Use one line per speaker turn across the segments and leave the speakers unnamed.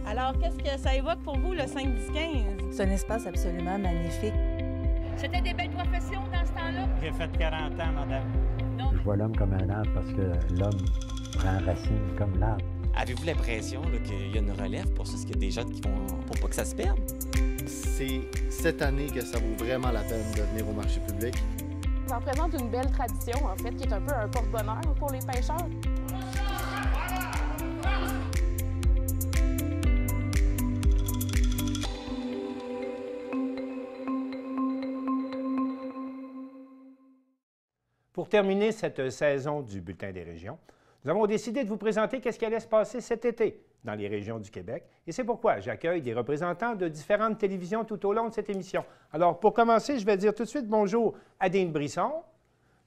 Alors, qu'est-ce que ça évoque pour vous, le 5-10-15?
C'est un espace absolument magnifique.
C'était des belles professions dans ce temps-là?
J'ai fait 40 ans, madame.
Non.
Je vois l'homme comme un arbre parce que l'homme prend racine comme l'arbre.
Avez-vous l'impression qu'il y a une relève pour ça? Est-ce qu'il y a des gens qui vont pour pas que ça se perde?
C'est cette année que ça vaut vraiment la peine de venir au marché public.
Ça représente une belle tradition, en fait, qui est un peu un porte-bonheur pour les pêcheurs.
Pour terminer cette saison du Bulletin des régions, nous avons décidé de vous présenter qu'est-ce qui allait se passer cet été dans les régions du Québec. Et c'est pourquoi j'accueille des représentants de différentes télévisions tout au long de cette émission. Alors, pour commencer, je vais dire tout de suite bonjour à Dean Brisson.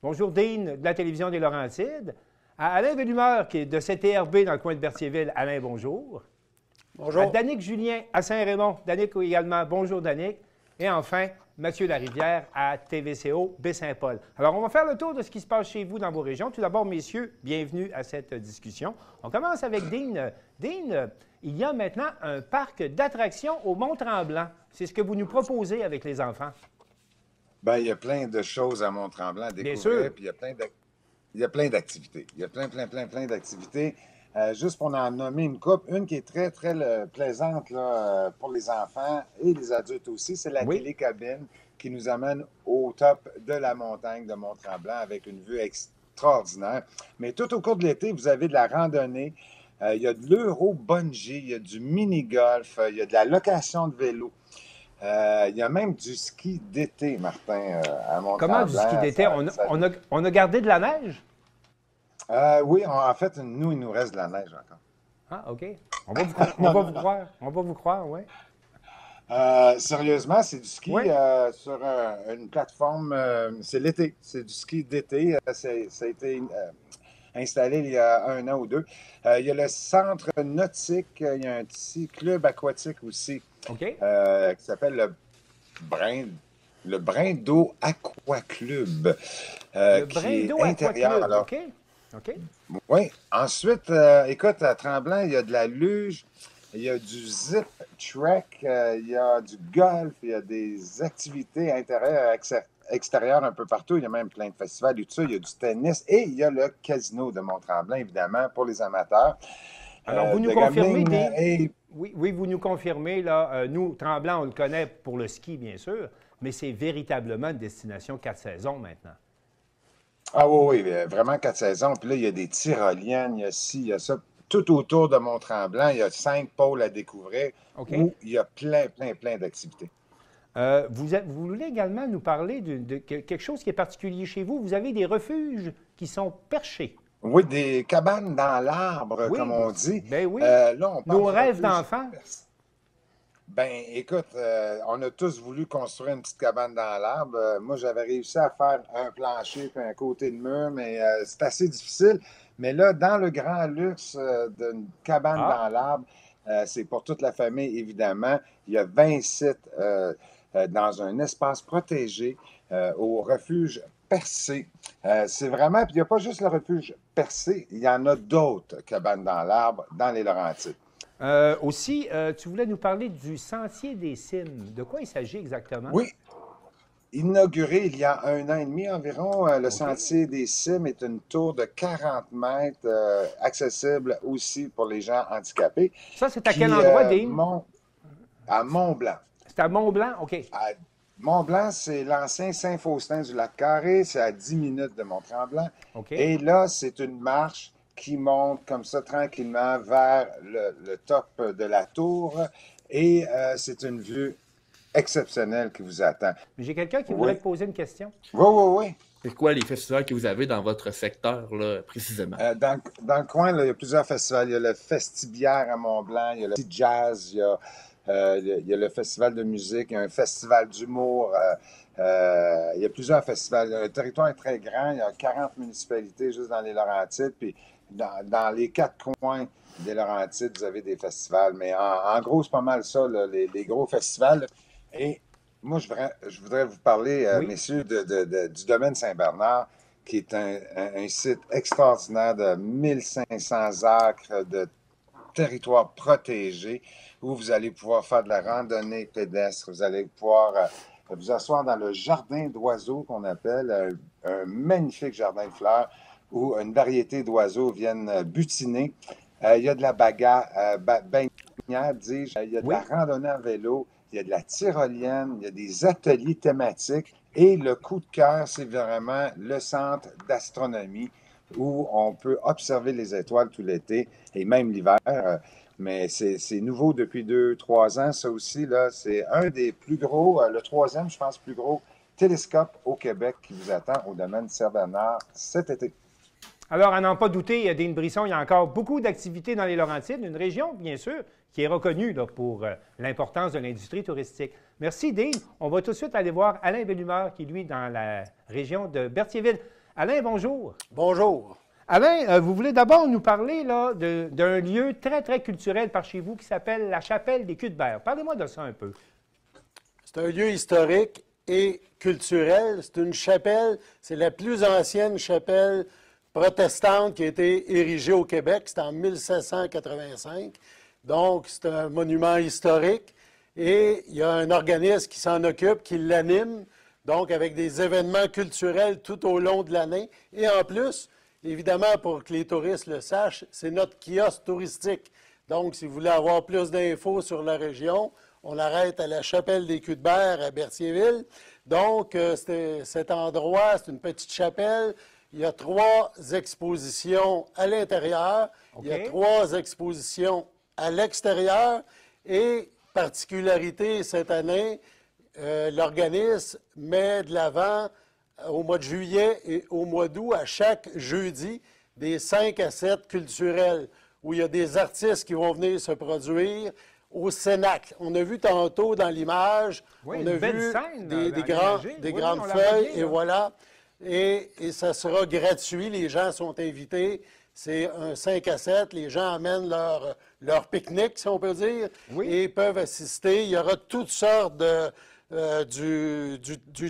Bonjour, Dean, de la télévision des Laurentides. À Alain Bellumeur, qui est de CTRB dans le coin de Berthierville. Alain, bonjour.
Bonjour.
À Danick Julien, à Saint-Raymond. Danick également. Bonjour, Danick. Et enfin, Mathieu Larivière à TVCO Baie-Saint-Paul. Alors, on va faire le tour de ce qui se passe chez vous dans vos régions. Tout d'abord, messieurs, bienvenue à cette discussion. On commence avec Dean. Dean, il y a maintenant un parc d'attractions au Mont-Tremblant. C'est ce que vous nous proposez avec les enfants.
Bien, il y a plein de choses à Mont-Tremblant à découvrir.
Bien sûr.
Puis il y a plein d'activités. Il y a plein d'activités. Juste pour en nommer une couple, une qui est très, très plaisante là, pour les enfants et les adultes aussi, c'est la télécabine qui nous amène au top de la montagne de Mont-Tremblant avec une vue extraordinaire. Mais tout au cours de l'été, vous avez de la randonnée, il y a de l'euro-bungee, il y a du mini-golf, il y a de la location de vélo. Il y a même du ski d'été, Martin, à Mont-Tremblant.
Comment du ski d'été? On a gardé de la neige?
Oui, en fait, nous, il nous reste de la neige encore.
Ah, OK. On va vous croire. On va vous croire, oui.
Sérieusement, c'est du ski sur une plateforme. C'est l'été. C'est du ski d'été. Ça a été installé il y a 1 an ou 2. Il y a le centre nautique. Il y a un petit club aquatique aussi qui s'appelle le Brin d'eau Aqua Club.
Le Brin d'eau Aqua Club,
alors,
OK.
Oui. Ensuite, écoute, à Tremblant, il y a de la luge, il y a du zip trek, il y a du golf, il y a des activités intérieures, extérieures un peu partout. Il y a même plein de festivals et tout ça. Il y a du tennis et il y a le casino de Mont-Tremblant, évidemment, pour les amateurs.
Alors, vous nous confirmez, oui, vous nous confirmez, là, nous, Tremblant, on le connaît pour le ski, bien sûr, mais c'est véritablement une destination 4 saisons maintenant.
Ah oui, vraiment 4 saisons. Puis là, il y a des tyroliennes, il y a ci, il y a ça. Tout autour de Mont-Tremblant, il y a 5 pôles à découvrir où il y a plein d'activités.
Vous voulez également nous parler de quelque chose qui est particulier chez vous. Vous avez des refuges qui sont perchés.
Oui, des cabanes dans l'arbre, comme on dit.
Ben oui.
Là, on parle
nos rêves d'enfants.
Ben, écoute, on a tous voulu construire une petite cabane dans l'arbre. Moi, j'avais réussi à faire un plancher puis un côté de mur, mais c'est assez difficile. Mais là, dans le grand luxe d'une cabane dans l'arbre, c'est pour toute la famille, évidemment. Il y a 20 sites dans un espace protégé au refuge Percé. C'est vraiment, puis il n'y a pas juste le refuge Percé, il y en a d'autres cabanes dans l'arbre dans les Laurentides.
Aussi, tu voulais nous parler du Sentier des Cimes. De quoi il s'agit exactement?
Oui. Inauguré il y a 1 an et demi environ, le Sentier des Cimes est une tour de 40 mètres, accessible aussi pour les gens handicapés.
Ça, c'est à quel endroit, Dean?
À Mont-Blanc.
C'est à Mont-Blanc? OK.
À Mont-Blanc, c'est l'ancien Saint-Faustin du Lac-Carré. C'est à 10 minutes de Mont-Tremblant. Et là, c'est une marche qui monte comme ça tranquillement vers le top de la tour. Et c'est une vue exceptionnelle qui vous attend.
J'ai quelqu'un qui voudrait te poser une question.
Oui.
C'est quoi les festivals que vous avez dans votre secteur, là, précisément?
Dans le coin, là, il y a plusieurs festivals. Il y a le Festibière à Mont-Blanc, il y a le Petit Jazz, il y a le festival de musique, il y a un festival d'humour. Il y a plusieurs festivals. Le territoire est très grand. Il y a 40 municipalités juste dans les Laurentides. Puis dans les 4 coins des Laurentides, vous avez des festivals. Mais en gros, c'est pas mal ça, là, les gros festivals. Et moi, je voudrais vous parler, messieurs, du domaine Saint-Bernard, qui est un site extraordinaire de 1500 acres de territoire protégé où vous allez pouvoir faire de la randonnée pédestre. Vous allez pouvoir vous asseoir dans le jardin d'oiseaux qu'on appelle un magnifique jardin de fleurs où une variété d'oiseaux viennent butiner. Il y a de la baignade, dis-je. Il y a de la randonnée en vélo. Il y a de la tyrolienne. Il y a des ateliers thématiques. Et le coup de cœur, c'est vraiment le centre d'astronomie où on peut observer les étoiles tout l'été et même l'hiver. Mais c'est nouveau depuis 2-3 ans. Ça aussi, là, c'est un des plus gros, le troisième, je pense, plus gros télescope au Québec qui vous attend au domaine Serre-Bernard cet été.
Alors, à n'en pas douter, Dean Brisson, il y a encore beaucoup d'activités dans les Laurentides, une région, bien sûr, qui est reconnue là, pour l'importance de l'industrie touristique. Merci, Dean. On va tout de suite aller voir Alain Bellumeur, qui, lui, dans la région de Berthierville. Alain, bonjour.
Bonjour.
Alain, vous voulez d'abord nous parler là, d'un lieu très, très culturel par chez vous qui s'appelle la Chapelle des Cuthberts. Parlez-moi de ça un peu.
C'est un lieu historique et culturel. C'est une chapelle, c'est la plus ancienne chapelle protestante qui a été érigée au Québec. C'est en 1785. Donc, c'est un monument historique. Et il y a un organisme qui s'en occupe, qui l'anime, donc avec des événements culturels tout au long de l'année. Et en plus, évidemment, pour que les touristes le sachent, c'est notre kiosque touristique. Donc, si vous voulez avoir plus d'infos sur la région, on arrête à la Chapelle des Cuthberts à Berthierville. Donc, cet endroit, c'est une petite chapelle. Il y a 3 expositions à l'intérieur. Okay. Il y a 3 expositions à l'extérieur. Et, particularité cette année, l'organisme met de l'avant au mois de juillet et au mois d'août, à chaque jeudi, des 5 à 7 culturels, où il y a des artistes qui vont venir se produire au Cénacle. On a vu tantôt dans l'image, on a vu des grandes feuilles, et voilà. Et ça sera gratuit, les gens sont invités. C'est un 5 à 7, les gens amènent leur pique-nique, si on peut dire, et peuvent assister. Il y aura toutes sortes du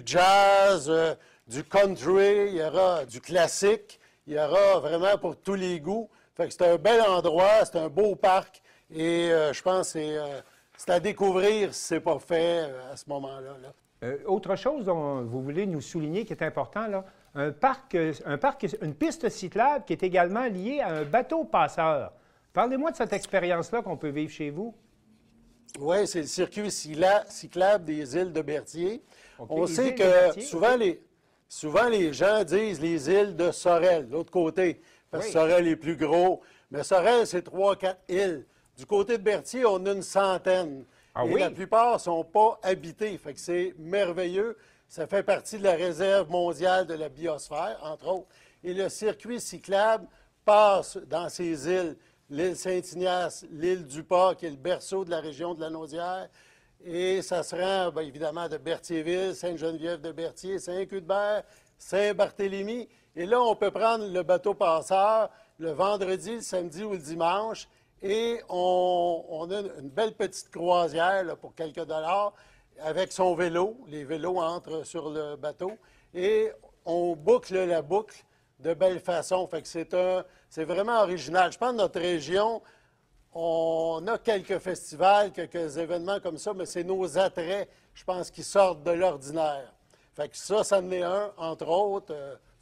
jazz, du country, il y aura du classique, il y aura vraiment pour tous les goûts. Fait que c'est un bel endroit, c'est un beau parc et je pense que c'est à découvrir si ce n'est pas fait à ce moment-là.
Autre chose dont vous voulez nous souligner qui est important, là, une piste cyclable qui est également liée à un bateau passeur. Parlez-moi de cette expérience-là qu'on peut vivre chez vous.
Oui, c'est le circuit cyclable des îles de Berthier. Okay, on sait que souvent les gens disent les îles de Sorel, de l'autre côté, parce que Sorel est plus gros. Mais Sorel, c'est 3-4 îles. Du côté de Berthier, on a une centaine. Et la plupart ne sont pas habitées. Fait que c'est merveilleux. Ça fait partie de la réserve mondiale de la biosphère, entre autres. Et le circuit cyclable passe dans ces îles. L'île Saint-Ignace, l'île du Pas, qui est le berceau de la région de la Naudière. Et ça se rend, bien évidemment, de Berthierville, Sainte-Geneviève-de-Berthier, Saint-Cuthbert, Saint-Barthélemy. Et là, on peut prendre le bateau passeur le vendredi, le samedi ou le dimanche. Et on a une belle petite croisière là, pour quelques dollars avec son vélo. Les vélos entrent sur le bateau. Et on boucle la boucle de belle façon. Fait que c'est vraiment original. Je pense que notre région, on a quelques festivals, quelques événements comme ça, mais c'est nos attraits, je pense, qui sortent de l'ordinaire. Fait que ça en est un, entre autres,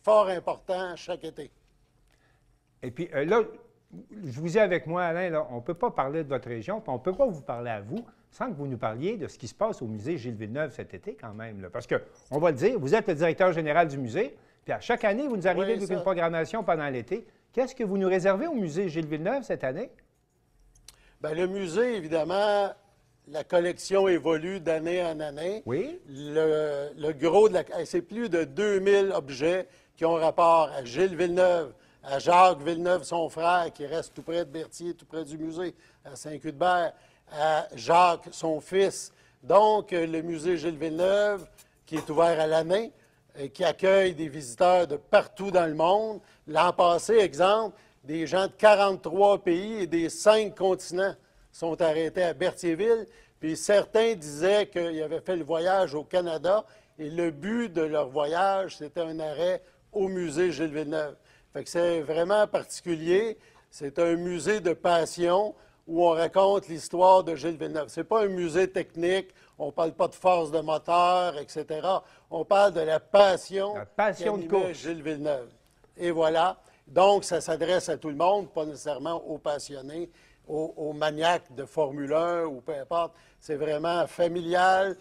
fort important chaque été.
Et puis là, je vous ai avec moi, Alain, là, on ne peut pas parler de votre région, puis on ne peut pas vous parler à vous sans que vous nous parliez de ce qui se passe au musée Gilles Villeneuve cet été quand même. Là. Parce qu'on va le dire, vous êtes le directeur général du musée, puis à chaque année, vous nous arrivez avec une programmation pendant l'été. Qu'est-ce que vous nous réservez au musée Gilles Villeneuve cette année? Bien,
le musée, évidemment, la collection évolue d'année en année.
Oui.
Le gros de c'est plus de 2000 objets qui ont rapport à Gilles Villeneuve, à Jacques Villeneuve, son frère, qui reste tout près de Berthier, tout près du musée, à Saint-Cuthbert, à Jacques, son fils. Donc, le musée Gilles Villeneuve, qui est ouvert à l'année, qui accueille des visiteurs de partout dans le monde. L'an passé, exemple, des gens de 43 pays et des 5 continents sont arrêtés à Berthierville. Puis certains disaient qu'ils avaient fait le voyage au Canada et le but de leur voyage, c'était un arrêt au musée Gilles Villeneuve. Fait que c'est vraiment particulier. C'est un musée de passion. où on raconte l'histoire de Gilles Villeneuve. Ce n'est pas un musée technique, on ne parle pas de force de moteur, etc. On parle de la passion
de course.
Gilles Villeneuve. Et voilà. Donc, ça s'adresse à tout le monde, pas nécessairement aux passionnés, aux maniaques de Formule 1 ou peu importe. C'est vraiment familial.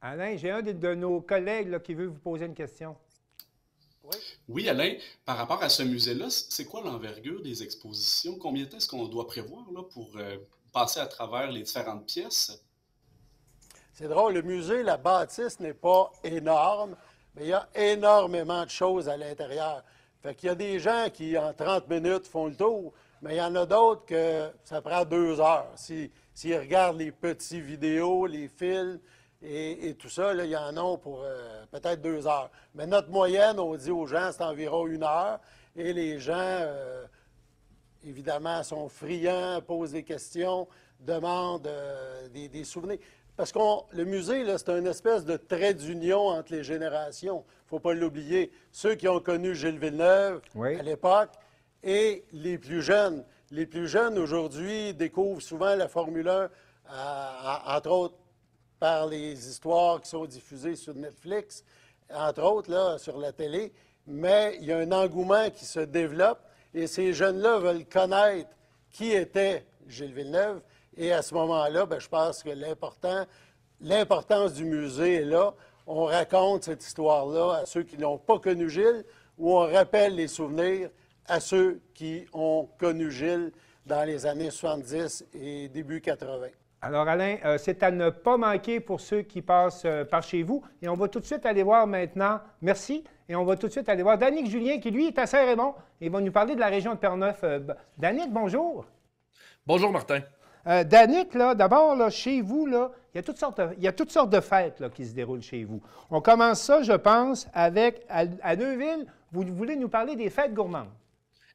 Alain, j'ai un de nos collègues là, qui veut vous poser une question.
Oui, Alain, par rapport à ce musée-là, c'est quoi l'envergure des expositions? Combien de temps est-ce qu'on doit prévoir là, pour passer à travers les différentes pièces?
C'est drôle, le musée, la bâtisse n'est pas énorme, mais il y a énormément de choses à l'intérieur. Fait qu'il y a des gens qui, en 30 minutes, font le tour, mais il y en a d'autres que ça prend 2 heures. S'ils regardent les petits vidéos, les films, et tout ça, là, il y en a pour peut-être 2 heures. Mais notre moyenne, on dit aux gens, c'est environ 1 heure. Et les gens, évidemment, sont friands, posent des questions, demandent des souvenirs. Parce que le musée, là, c'est une espèce de trait d'union entre les générations. Il ne faut pas l'oublier. Ceux qui ont connu Gilles Villeneuve à l'époque et les plus jeunes. Les plus jeunes, aujourd'hui, découvrent souvent la Formule 1, entre autres, par les histoires qui sont diffusées sur Netflix, entre autres, là, sur la télé. Mais il y a un engouement qui se développe et ces jeunes-là veulent connaître qui était Gilles Villeneuve. Et à ce moment-là, je pense que l'importance du musée est là. On raconte cette histoire-là à ceux qui n'ont pas connu Gilles ou on rappelle les souvenirs à ceux qui ont connu Gilles dans les années 70 et début 80.
Alors, Alain, c'est à ne pas manquer pour ceux qui passent par chez vous. Et on va tout de suite aller voir maintenant, merci, et on va tout de suite aller voir Danick Julien, qui, lui, est à Saint-Raymond, et va nous parler de la région de Portneuf. Danick, bonjour.
Bonjour, Martin.
Danick, là, d'abord, là, chez vous, là, il y a toutes sortes de fêtes là, qui se déroulent chez vous. On commence ça, je pense, avec, à Neuville, vous voulez nous parler des fêtes gourmandes.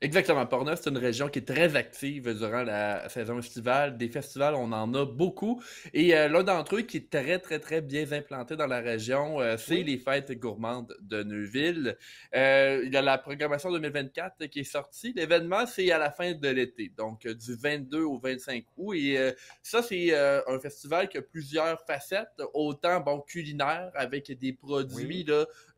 Exactement. Portneuf, c'est une région qui est très active durant la saison estivale. Des festivals, on en a beaucoup. Et l'un d'entre eux qui est très, très, très bien implanté dans la région, c'est les fêtes gourmandes de Neuville. Il y a la programmation 2024 qui est sortie. L'événement, c'est à la fin de l'été, donc du 22 au 25 août. Et ça, c'est un festival qui a plusieurs facettes, autant culinaires, avec des produits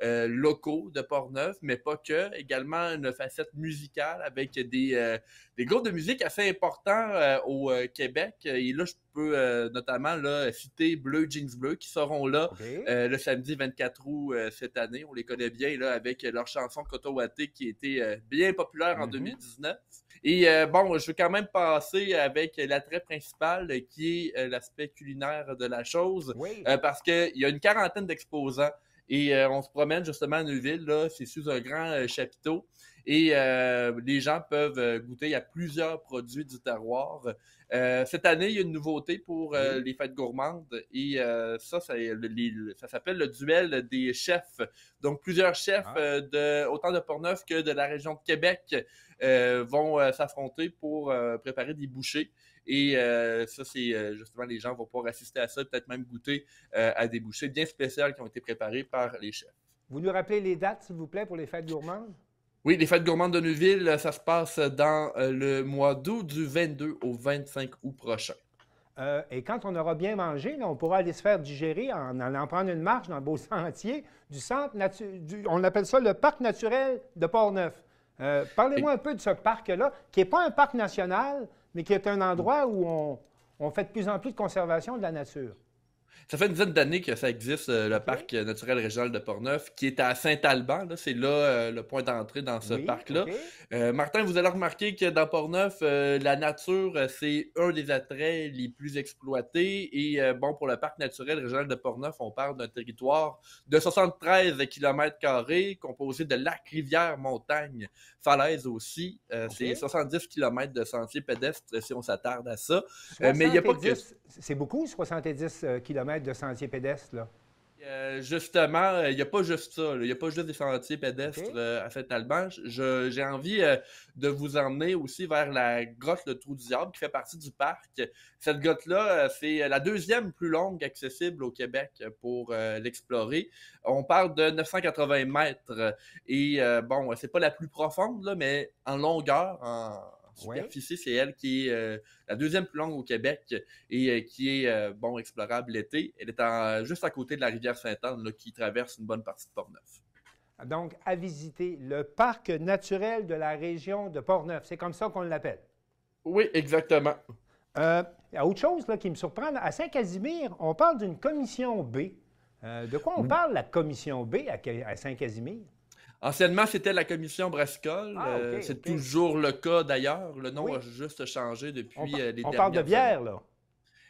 locaux de Portneuf, mais pas que. Également une facette musicale, avec des groupes de musique assez importants au Québec. Et là, je peux notamment citer Bleu Jeans Bleu qui seront là le samedi 24 août cette année. On les connaît bien là, avec leur chanson Cotowaté qui était bien populaire en 2019. Et je veux quand même passer avec l'attrait principal qui est l'aspect culinaire de la chose parce qu'il y a une quarantaine d'exposants. Et on se promène justement à Neuville, là, c'est sous un grand chapiteau. Et les gens peuvent goûter à plusieurs produits du terroir. Cette année, il y a une nouveauté pour les fêtes gourmandes et ça s'appelle le duel des chefs. Donc, plusieurs chefs autant de Portneuf que de la région de Québec vont s'affronter pour préparer des bouchées. Et ça, c'est justement, les gens vont pouvoir assister à ça, peut-être même goûter à des bouchées bien spéciales qui ont été préparées par les chefs.
Vous nous rappelez les dates, s'il vous plaît, pour les fêtes gourmandes?
Oui, les fêtes gourmandes de Neuville, ça se passe dans le mois d'août, du 22 au 25 août prochain.
Et quand on aura bien mangé, là, on pourra aller se faire digérer en allant prendre une marche dans le beau sentier du centre on appelle ça le parc naturel de Portneuf. Parlez-moi un peu de ce parc-là, qui n'est pas un parc national, mais qui est un endroit où on fait de plus en plus de conservation de la nature.
Ça fait une dizaine d'années que ça existe, le parc naturel régional de Portneuf, qui est à Saint-Alban. C'est là le point d'entrée dans ce parc-là. Martin, vous allez remarquer que dans Portneuf, la nature, c'est un des attraits les plus exploités. Et pour le parc naturel régional de Portneuf, on parle d'un territoire de 73 km² composé de lacs, rivières, montagnes, falaises aussi. C'est 70 km de sentiers pédestres si on s'attarde à ça. Mais il n'y a pas que...
C'est beaucoup, 70 km de sentiers pédestres, là.
Justement, il n'y a pas juste ça. Il n'y a pas juste des sentiers pédestres à Saint-Alban. J'ai envie de vous emmener aussi vers la grotte Le Trou du Diable qui fait partie du parc. Cette grotte-là, c'est la deuxième plus longue accessible au Québec pour l'explorer. On parle de 980 mètres. Et c'est pas la plus profonde, là, mais en longueur, superficie, c'est elle qui est la deuxième plus longue au Québec et qui est explorable l'été. Elle est juste à côté de la rivière Sainte-Anne qui traverse une bonne partie de Portneuf.
Donc, à visiter le parc naturel de la région de Portneuf. C'est comme ça qu'on l'appelle.
Oui, exactement.
Il y a autre chose là, qui me surprend. À Saint-Casimir, on parle d'une commission B. De quoi on parle, la commission B à Saint-Casimir?
Anciennement, c'était la commission brassicole. C'est toujours le cas d'ailleurs. Le nom a juste changé depuis les dernières années.
On parle de bière, là.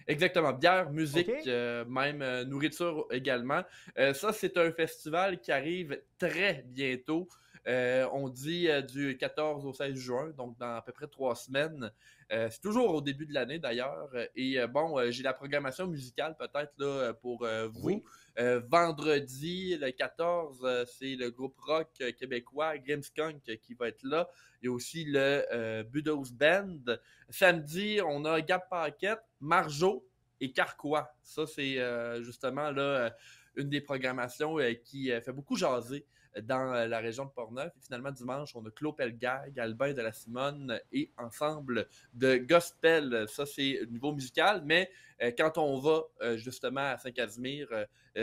Exactement. Bière, musique, même nourriture également. Ça, c'est un festival qui arrive très bientôt. On dit du 14 au 16 juin, donc dans à peu près 3 semaines. C'est toujours au début de l'année d'ailleurs. Et j'ai la programmation musicale peut-être là, pour vous.
Oui.
Vendredi, le 14, c'est le groupe rock québécois Grimmskunk qui va être là. Il y a aussi le Budos Band. Samedi, on a Gap Paquette, Marjo et Carquois. Ça, c'est justement là, une des programmations qui fait beaucoup jaser dans la région de Portneuf. Et finalement, dimanche, on a Claude Pelgag, Albin de la Simone et Ensemble de Gospel. Ça, c'est au niveau musical, mais quand on va justement à Saint-Casimir,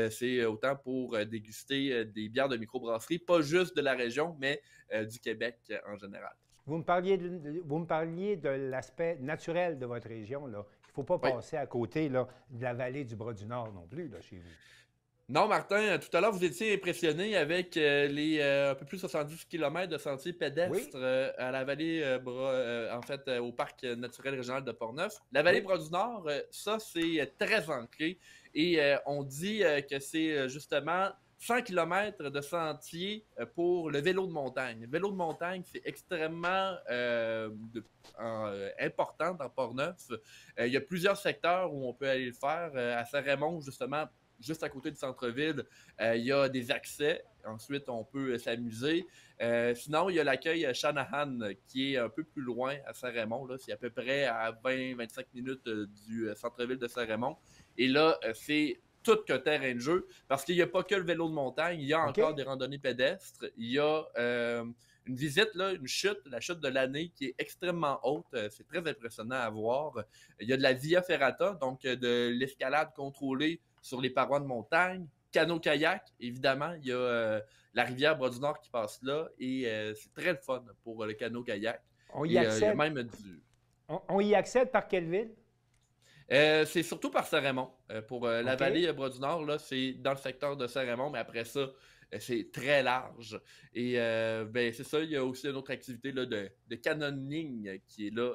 c'est autant pour déguster des bières de microbrasserie, pas juste de la région, mais du Québec en général.
Vous me parliez de l'aspect naturel de votre région, là. Il ne faut pas passer à côté là, de la vallée du Bras-du-Nord non plus, là, chez vous.
Non, Martin, tout à l'heure, vous étiez impressionné avec les un peu plus de 70 km de sentiers pédestres à la vallée, au parc naturel régional de Portneuf. La vallée Bras-du-Nord, ça, c'est très ancré et on dit que c'est justement 100 km de sentiers pour le vélo de montagne. Le vélo de montagne, c'est extrêmement important dans Portneuf. Il y a plusieurs secteurs où on peut aller le faire. À Saint-Raymond, justement, juste à côté du centre-ville, il y a des accès. Ensuite, on peut s'amuser. Sinon, il y a l'accueil Shanahan qui est un peu plus loin à Saint-Raymond. Là. C'est à peu près à 20-25 minutes du centre-ville de Saint-Raymond. Et là, c'est tout qu'un terrain de jeu parce qu'il n'y a pas que le vélo de montagne. Il y a encore des randonnées pédestres. Il y a une visite, là, une chute, la chute de l'année qui est extrêmement haute. C'est très impressionnant à voir. Il y a de la Via Ferrata, donc de l'escalade contrôlée sur les parois de montagne, canot-kayak, évidemment, il y a la rivière Bras-du-Nord qui passe là et c'est très le fun pour le canot-kayak.
On y accède. On y accède par quelle ville?
C'est surtout par Saint-Raymond. Pour la vallée Bras-du-Nord, là, c'est dans le secteur de Saint-Raymond, mais après ça, c'est très large. Et c'est ça, il y a aussi une autre activité là, de canyoning qui est là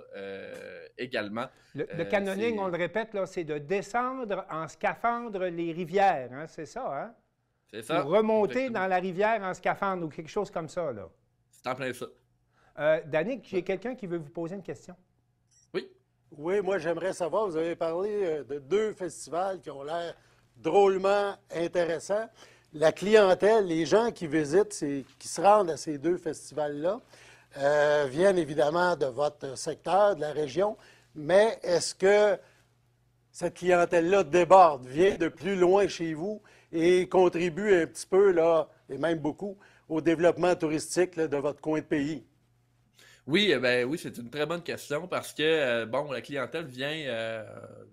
également.
Le canyoning, on le répète, là, c'est de descendre en scaphandre les rivières, hein, c'est ça, hein?
C'est ça.
Pour remonter dans la rivière en scaphandre ou quelque chose comme ça, là.
C'est en plein ça.
Danick, j'ai quelqu'un qui veut vous poser une question.
Oui.
Oui, moi j'aimerais savoir, vous avez parlé de 2 festivals qui ont l'air drôlement intéressants. La clientèle, les gens qui visitent, qui se rendent à ces 2 festivals-là, viennent évidemment de votre secteur, de la région, mais est-ce que cette clientèle-là déborde, vient de plus loin chez vous et contribue un petit peu, là, et même beaucoup, au développement touristique là, de votre coin de pays?
Oui, oui, c'est une très bonne question parce que, la clientèle vient,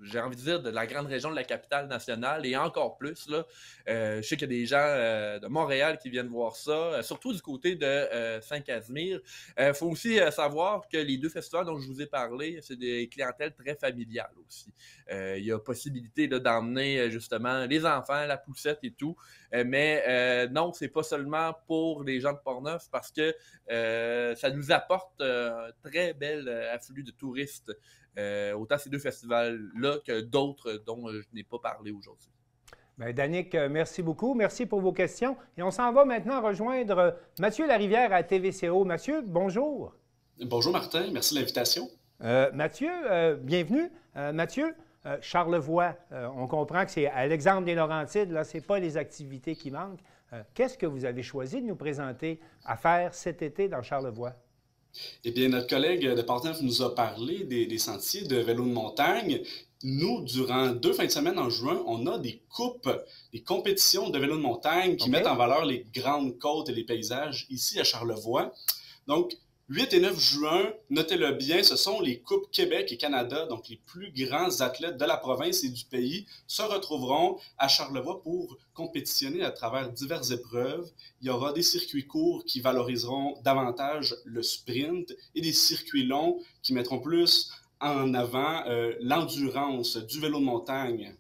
j'ai envie de dire, de la grande région de la capitale nationale et encore plus, là. Je sais qu'il y a des gens de Montréal qui viennent voir ça, surtout du côté de Saint-Casimir. Il faut aussi savoir que les 2 festivals dont je vous ai parlé, c'est des clientèles très familiales aussi. Il y a possibilité là, d'emmener justement les enfants, la poussette et tout. Mais non, c'est pas seulement pour les gens de Portneuf parce que ça nous apporte un très bel afflux de touristes, autant ces 2 festivals-là que d'autres dont je n'ai pas parlé aujourd'hui.
Bien, Danick, merci beaucoup. Merci pour vos questions. Et on s'en va maintenant rejoindre Mathieu Larivière à TVCO. Mathieu, bonjour.
Bonjour Martin, merci de l'invitation.
Mathieu, bienvenue. Mathieu, Charlevoix, on comprend que c'est à l'exemple des Laurentides, là, ce n'est pas les activités qui manquent. Qu'est-ce que vous avez choisi de nous présenter à faire cet été dans Charlevoix?
Eh bien, notre collègue de Portneuf nous a parlé des sentiers de vélo de montagne. Nous, durant 2 fins de semaine en juin, on a des coupes, des compétitions de vélo de montagne qui mettent en valeur les grandes côtes et les paysages ici à Charlevoix. Donc, 8 et 9 juin, notez-le bien, ce sont les Coupes Québec et Canada, donc les plus grands athlètes de la province et du pays, se retrouveront à Charlevoix pour compétitionner à travers diverses épreuves. Il y aura des circuits courts qui valoriseront davantage le sprint et des circuits longs qui mettront plus en avant l'endurance du vélo de montagne.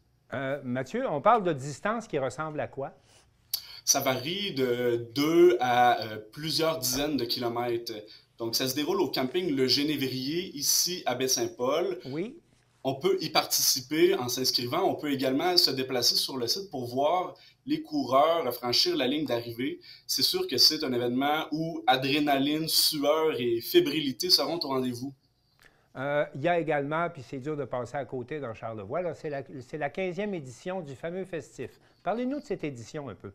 Mathieu, on parle de distance qui ressemble à quoi?
Ça varie de 2 à plusieurs dizaines de kilomètres. Donc, ça se déroule au camping Le Génévrier, ici à Baie-Saint-Paul.
Oui.
On peut y participer en s'inscrivant. On peut également se déplacer sur le site pour voir les coureurs franchir la ligne d'arrivée. C'est sûr que c'est un événement où adrénaline, sueur et fébrilité seront au rendez-vous.
Il y a également, puis c'est dur de passer à côté dans Charlevoix, c'est la 15e édition du fameux festif. Parlez-nous de cette édition un peu.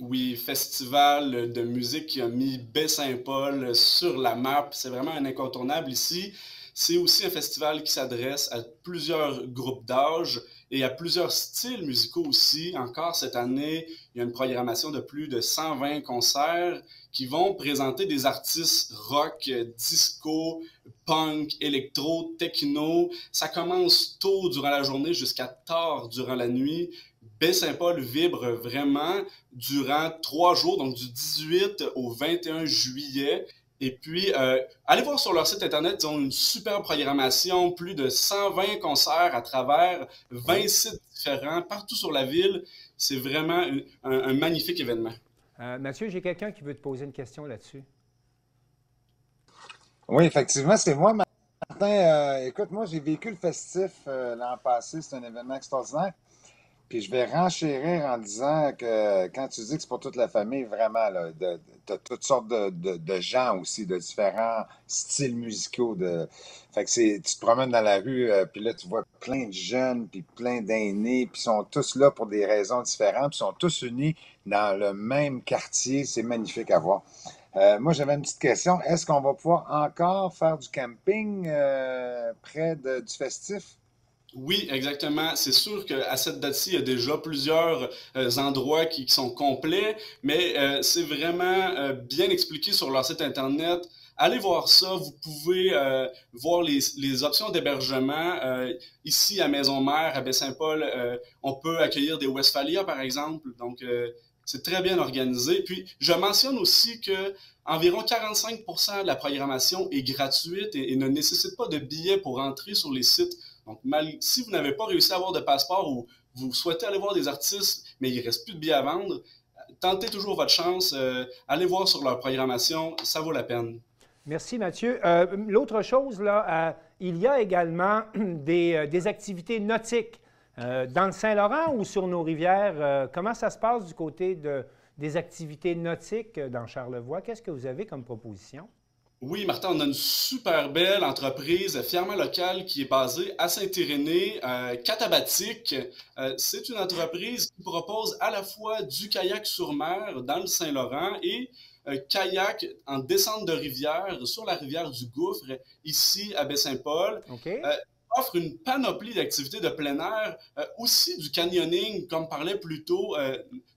Oui, festival de musique qui a mis Baie-Saint-Paul sur la map. C'est vraiment un incontournable ici. C'est aussi un festival qui s'adresse à plusieurs groupes d'âge et à plusieurs styles musicaux aussi. Encore cette année, il y a une programmation de plus de 120 concerts qui vont présenter des artistes rock, disco, punk, électro, techno. Ça commence tôt durant la journée jusqu'à tard durant la nuit. Baie-Saint-Paul vibre vraiment durant 3 jours, donc du 18 au 21 juillet. Et puis, allez voir sur leur site Internet, ils ont une super programmation, plus de 120 concerts à travers 20 sites différents, partout sur la ville. C'est vraiment un magnifique événement.
Mathieu, j'ai quelqu'un qui veut te poser une question là-dessus.
Oui, effectivement, c'est moi, Martin. Écoute, moi, j'ai vécu le festif l'an passé. C'est un événement extraordinaire. Puis je vais renchérir en disant que quand tu dis que c'est pour toute la famille, vraiment, tu as toutes sortes de gens aussi, de différents styles musicaux. Fait que tu te promènes dans la rue, puis là, tu vois plein de jeunes, puis plein d'aînés, puis ils sont tous là pour des raisons différentes, puis ils sont tous unis dans le même quartier. C'est magnifique à voir. Moi, j'avais une petite question. Est-ce qu'on va pouvoir encore faire du camping près du festif?
Oui, exactement. C'est sûr qu'à cette date-ci, il y a déjà plusieurs endroits qui sont complets, mais c'est vraiment bien expliqué sur leur site Internet. Allez voir ça. Vous pouvez voir les options d'hébergement. Ici, à Maison-Mère, à Baie-Saint-Paul, on peut accueillir des Westphalia, par exemple. Donc, c'est très bien organisé. Puis, je mentionne aussi que environ 45% de la programmation est gratuite et ne nécessite pas de billets pour entrer sur les sites. Donc, si vous n'avez pas réussi à avoir de passeport ou vous souhaitez aller voir des artistes, mais il ne reste plus de billets à vendre, tentez toujours votre chance. Allez voir sur leur programmation, ça vaut la peine.
Merci, Mathieu. L'autre chose, là, il y a également des activités nautiques dans le Saint-Laurent ou sur nos rivières. Comment ça se passe du côté des activités nautiques dans Charlevoix? Qu'est-ce que vous avez comme proposition?
Oui, Martin, on a une super belle entreprise fièrement locale qui est basée à Saint-Irénée, Katabatic. C'est une entreprise qui propose à la fois du kayak sur mer dans le Saint-Laurent et kayak en descente de rivière sur la rivière du Gouffre, ici à Baie-Saint-Paul.
Okay.
Offre une panoplie d'activités de plein air, aussi du canyoning, comme parlait plus tôt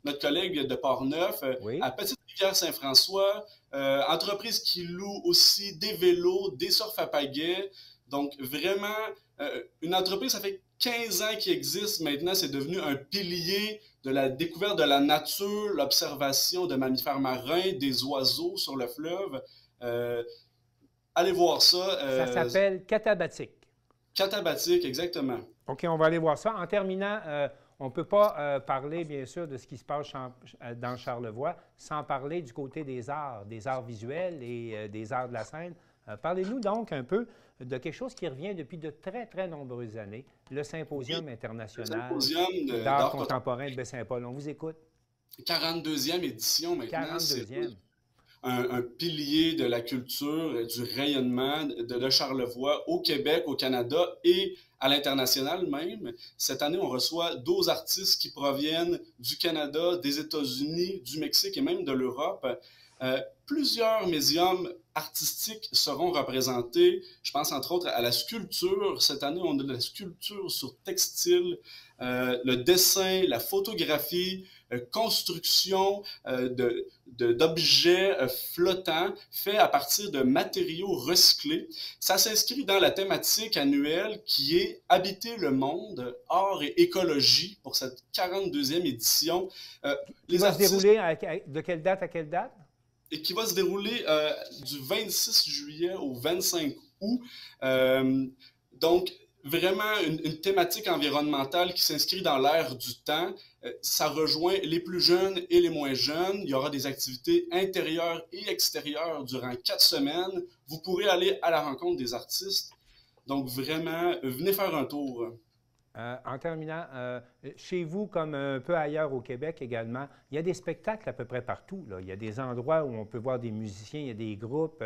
notre collègue de Portneuf,
oui.
à Petite-Rivière-Saint-François, entreprise qui loue aussi des vélos, des surf à pagaie. Donc, vraiment, une entreprise, ça fait 15 ans qu'il existe maintenant, c'est devenu un pilier de la découverte de la nature, l'observation de mammifères marins, des oiseaux sur le fleuve. Allez voir ça.
Ça s'appelle Katabatic.
Katabatic, exactement.
OK, on va aller voir ça. En terminant, on ne peut pas parler, bien sûr, de ce qui se passe dans Charlevoix sans parler du côté des arts visuels et des arts de la scène. Parlez-nous donc un peu de quelque chose qui revient depuis de très, très nombreuses années, le Symposium international d'art contemporain de Baie-Saint-Paul. On vous écoute.
42e édition maintenant.
42e.
Un pilier de la culture, du rayonnement de Charlevoix au Québec, au Canada et à l'international même. Cette année, on reçoit 12 artistes qui proviennent du Canada, des États-Unis, du Mexique et même de l'Europe. Plusieurs médiums artistiques seront représentés. Je pense entre autres à la sculpture. Cette année, on a de la sculpture sur textile, le dessin, la photographie, construction d'objets flottants faits à partir de matériaux recyclés. Ça s'inscrit dans la thématique annuelle qui est « Habiter le monde, art et écologie » pour cette 42e édition.
Qui va se dérouler de quelle date à quelle date?
Et qui va se dérouler du 26 juillet au 25 août. Donc, vraiment une thématique environnementale qui s'inscrit dans l'ère du temps. Ça rejoint les plus jeunes et les moins jeunes. Il y aura des activités intérieures et extérieures durant 4 semaines. Vous pourrez aller à la rencontre des artistes. Donc, vraiment, venez faire un tour.
En terminant, chez vous, comme un peu ailleurs au Québec également, il y a des spectacles à peu près partout, là. Il y a des endroits où on peut voir des musiciens, il y a des groupes.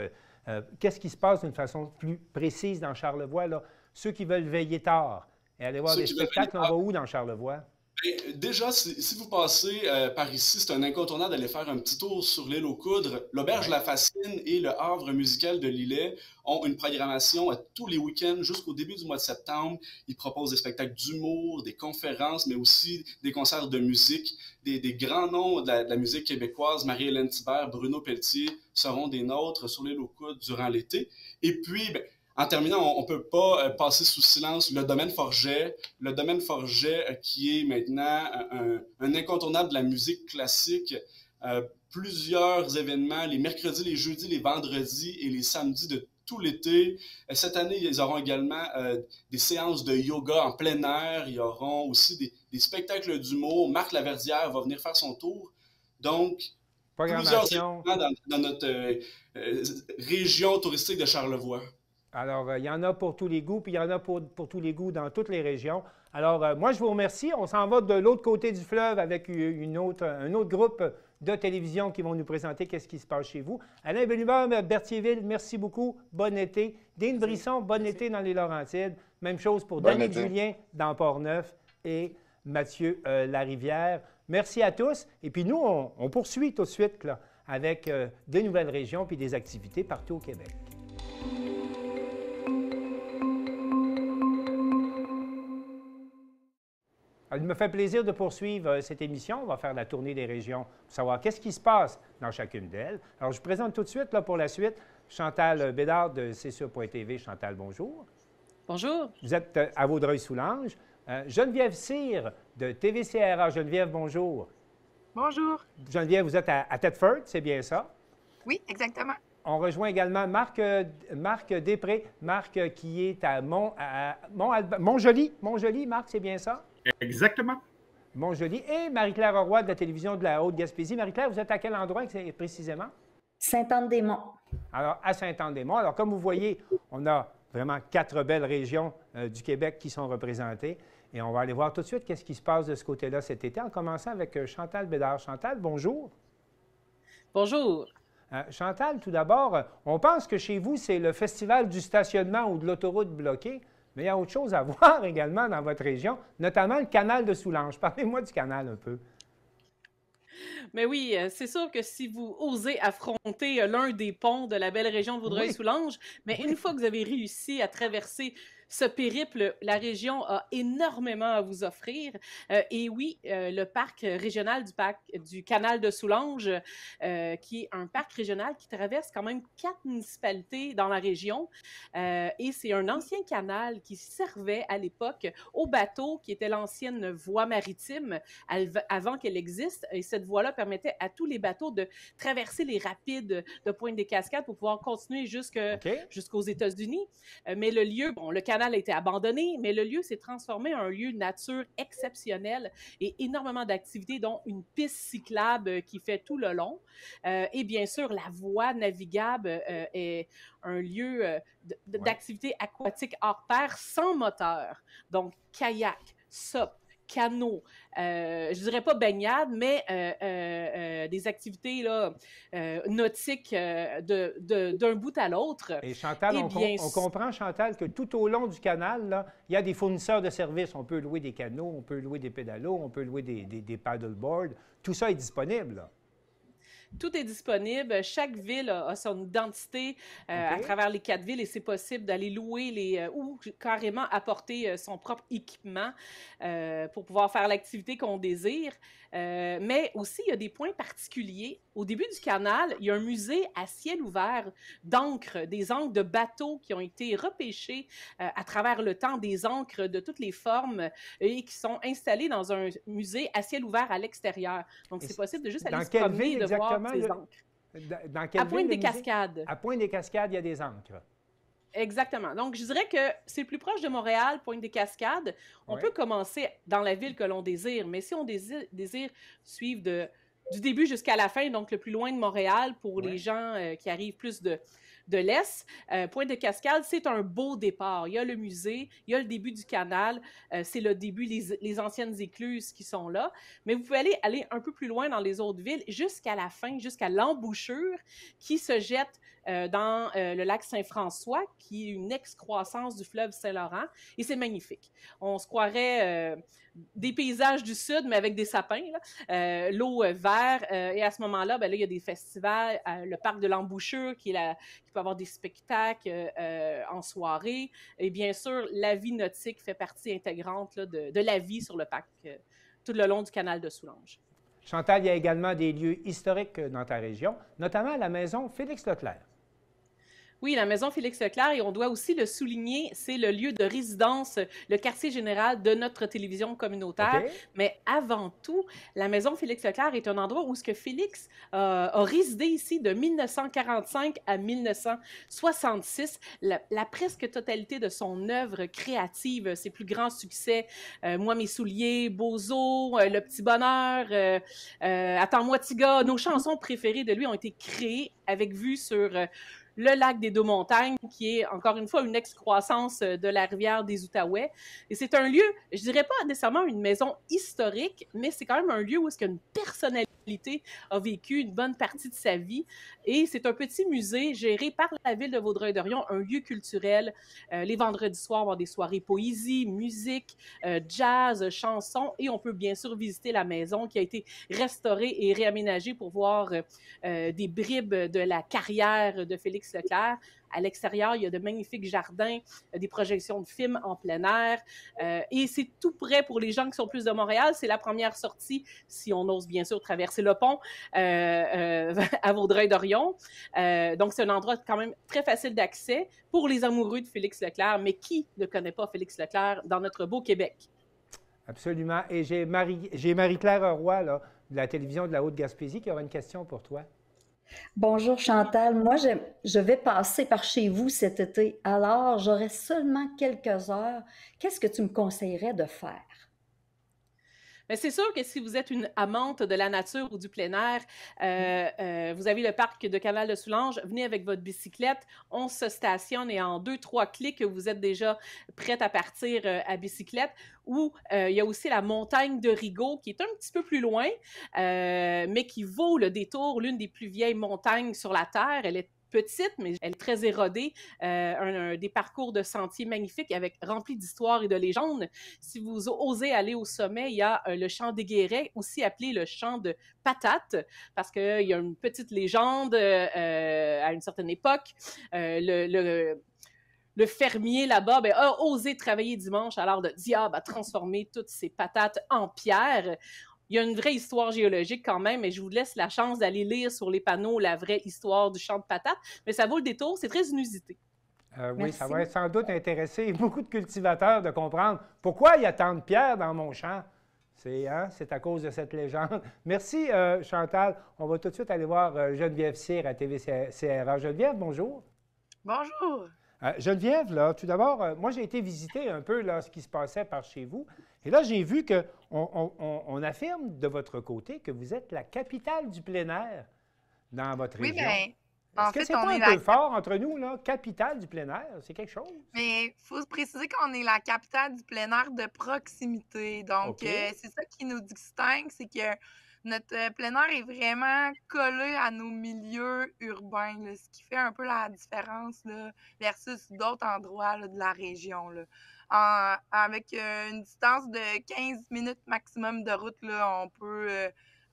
Qu'est-ce qui se passe d'une façon plus précise dans Charlevoix, là? Ceux qui veulent veiller tard et aller voir des spectacles, on va où dans Charlevoix?
Déjà, si vous passez par ici, c'est un incontournable d'aller faire un petit tour sur l'île aux Coudres. L'Auberge La Fascine et le Havre musical de Lillet ont une programmation à tous les week-ends jusqu'au début du mois de septembre. Ils proposent des spectacles d'humour, des conférences, mais aussi des concerts de musique. Des grands noms de la musique québécoise, Marie-Hélène Thibert, Bruno Pelletier, seront des nôtres sur l'île aux Coudres durant l'été. Et puis, en terminant, on ne peut pas passer sous silence le domaine Forget. Le domaine Forget qui est maintenant un incontournable de la musique classique. Plusieurs événements, les mercredis, les jeudis, les vendredis et les samedis de tout l'été. Cette année, ils auront également des séances de yoga en plein air. Il y auront aussi des spectacles d'humour. Marc Laverdière va venir faire son tour. Donc, plusieurs événements dans notre région touristique de Charlevoix.
Alors, il y en a pour tous les goûts, puis il y en a pour tous les goûts dans toutes les régions. Alors, moi, je vous remercie. On s'en va de l'autre côté du fleuve avec un autre groupe de télévision qui vont nous présenter qu'est-ce qui se passe chez vous. Alain Bellumeur, Berthierville, merci beaucoup. Bon été. Dean Brisson, bon été dans les Laurentides. Même chose pour Daniel Julien dans Port-Neuf et Mathieu Larivière. Merci à tous. Et puis nous, on poursuit tout de suite là, avec des nouvelles régions puis des activités partout au Québec. Il me fait plaisir de poursuivre cette émission. On va faire la tournée des régions pour savoir qu'est-ce qui se passe dans chacune d'elles. Alors, je vous présente tout de suite, là, pour la suite, Chantal Bédard de C'est-Sûr.tv. Chantal, bonjour.
Bonjour.
Vous êtes à Vaudreuil-Soulanges. Geneviève Cyr de TVCRA. Geneviève, bonjour.
Bonjour.
Geneviève, vous êtes à Thetford, c'est bien ça?
Oui, exactement.
On rejoint également Marc Després. Marc qui est à Montjoli. Montjoli, Marc, c'est bien ça?
Exactement.
Montjoli. Et Marie-Claire Roy de la télévision de la Haute-Gaspésie. Marie-Claire, vous êtes à quel endroit précisément?
Sainte-Anne-des-Monts.
Alors, à Sainte-Anne-des-Monts. Alors, comme vous voyez, on a vraiment 4 belles régions du Québec qui sont représentées. Et on va aller voir tout de suite qu'est-ce qui se passe de ce côté-là cet été, en commençant avec Chantal Bédard. Chantal, bonjour.
Bonjour.
Chantal, tout d'abord, on pense que chez vous, c'est le festival du stationnement ou de l'autoroute bloquée. Mais il y a autre chose à voir également dans votre région, notamment le canal de Soulanges. Parlez-moi du canal un peu.
Mais oui, c'est sûr que si vous osez affronter l'un des ponts de la belle région de Vaudreuil-Soulanges, mais une fois que vous avez réussi à traverser ce périple, la région a énormément à vous offrir. Et oui, le parc régional du canal de Soulanges, qui est un parc régional qui traverse quand même 4 municipalités dans la région. Et c'est un ancien canal qui servait à l'époque aux bateaux, qui était l'ancienne voie maritime avant qu'elle existe. Et cette voie-là permettait à tous les bateaux de traverser les rapides de Pointe-des-Cascades pour pouvoir continuer jusqu'aux États-Unis. Mais le lieu, bon, le canal a été abandonné, mais le lieu s'est transformé en un lieu de nature exceptionnel et énormément d'activités, dont une piste cyclable qui fait tout le long. Et bien sûr, la voie navigable est un lieu d'activité aquatique hors pair sans moteur. Donc, kayak, SUP, canot, je dirais pas baignade, mais des activités là, nautiques d'un bout à l'autre.
Et Chantal, on comprend, Chantal, que tout au long du canal, là, il y a des fournisseurs de services. On peut louer des canots, on peut louer des pédalos, on peut louer des paddleboards. Tout ça est disponible, là.
Tout est disponible. Chaque ville a son identité à travers les 4 villes et c'est possible d'aller louer ou carrément apporter son propre équipement pour pouvoir faire l'activité qu'on désire. Mais aussi, il y a des points particuliers. Au début du canal, il y a un musée à ciel ouvert d'encre, des encres de bateaux qui ont été repêchées à travers le temps, des encres de toutes les formes et qui sont installées dans un musée à ciel ouvert à l'extérieur. Donc, c'est possible de juste aller se promener et de voir ces encres.
Dans quelle
à
À
Pointe-des-Cascades.
À Pointe-des-Cascades, il y a des encres.
Exactement. Donc, je dirais que c'est plus proche de Montréal, Pointe-des-Cascades. On peut commencer dans la ville que l'on désire, mais si on désire suivre du début jusqu'à la fin, donc le plus loin de Montréal, pour les gens qui arrivent plus de l'Est, Pointe-des-Cascades, c'est un beau départ. Il y a le musée, il y a le début du canal, c'est le début, les anciennes écluses qui sont là, mais vous pouvez aller un peu plus loin dans les autres villes, jusqu'à la fin, jusqu'à l'embouchure qui se jette dans le lac Saint-François, qui est une excroissance du fleuve Saint-Laurent, et c'est magnifique. On se croirait des paysages du sud, mais avec des sapins, l'eau vert, et à ce moment-là, là, il y a des festivals, le parc de l'embouchure qui peut avoir des spectacles en soirée, et bien sûr, la vie nautique fait partie intégrante là, de la vie sur le parc tout le long du canal de Soulanges.
Chantal, il y a également des lieux historiques dans ta région, notamment la maison Félix-Leclerc.
Oui, la maison Félix-Leclerc, et on doit aussi le souligner, c'est le lieu de résidence, le quartier général de notre télévision communautaire. Mais avant tout, la maison Félix-Leclerc est un endroit où ce que Félix a résidé ici de 1945 à 1966. La presque totalité de son œuvre créative, ses plus grands succès, Moi, mes souliers, Bozo, Le Petit Bonheur, Attends-moi, Tiga, nos chansons préférées de lui ont été créées avec vue sur le lac des Deux-Montagnes, qui est, encore une fois, une excroissance de la rivière des Outaouais. Et c'est un lieu, je dirais pas nécessairement une maison historique, mais c'est quand même un lieu où est-ce qu'une personnalité a vécu une bonne partie de sa vie. Et c'est un petit musée géré par la ville de Vaudreuil-Dorion, un lieu culturel. Les vendredis soirs, on va avoir des soirées poésie, musique, jazz, chansons, et on peut bien sûr visiter la maison qui a été restaurée et réaménagée pour voir des bribes de la carrière de Félix Leclerc. À l'extérieur, il y a de magnifiques jardins, des projections de films en plein air. Et c'est tout près pour les gens qui sont plus de Montréal. C'est la première sortie, si on ose bien sûr traverser le pont, à Vaudreuil-Dorion. Donc, c'est un endroit quand même très facile d'accès pour les amoureux de Félix Leclerc. Mais qui ne connaît pas Félix Leclerc dans notre beau Québec?
Absolument. Et j'ai Marie-Claire Roy, là, de la télévision de la Haute-Gaspésie, qui aura une question pour toi.
Bonjour Chantal, moi je vais passer par chez vous cet été, alors j'aurai seulement quelques heures. Qu'est-ce que tu me conseillerais de faire?
Mais c'est sûr que si vous êtes une amante de la nature ou du plein air, vous avez le parc de Canal de Soulanges, venez avec votre bicyclette, on se stationne et en 2-3 clics, vous êtes déjà prête à partir à bicyclette. Ou il y a aussi la montagne de Rigaud, qui est un petit peu plus loin, mais qui vaut le détour, l'une des plus vieilles montagnes sur la Terre. Elle est petite, mais elle est très érodée, des parcours de sentiers magnifiques remplis d'histoires et de légendes. Si vous osez aller au sommet, il y a le champ des Guérets, aussi appelé le champ de Patates, parce qu'il y a une petite légende à une certaine époque. Le fermier là-bas a osé travailler dimanche, alors le diable a transformé toutes ses patates en pierre. Il y a une vraie histoire géologique quand même, mais je vous laisse la chance d'aller lire sur les panneaux la vraie histoire du champ de patates. Mais ça vaut le détour, c'est très inusité.
Oui, ça va sans doute intéresser beaucoup de cultivateurs de comprendre pourquoi il y a tant de pierres dans mon champ. C'est à cause de cette légende. Merci, Chantal. On va tout de suite aller voir Geneviève Cyr à TV-CRA. Geneviève, bonjour.
Bonjour.
Geneviève, là, tout d'abord, moi, j'ai été visiter un peu là, ce qui se passait par chez vous. Et là, j'ai vu qu'on affirme de votre côté que vous êtes la capitale du plein air dans votre région.
Oui, bien,
Est-ce que c'est pas un peu fort entre nous, là, capitale du plein air? C'est quelque chose?
Mais il faut se préciser qu'on est la capitale du plein air de proximité. Donc, c'est ça qui nous distingue, c'est que notre plein air est vraiment collé à nos milieux urbains, là, ce qui fait un peu la différence là, versus d'autres endroits là, de la région. Là. Avec une distance de 15 minutes maximum de route, là, on peut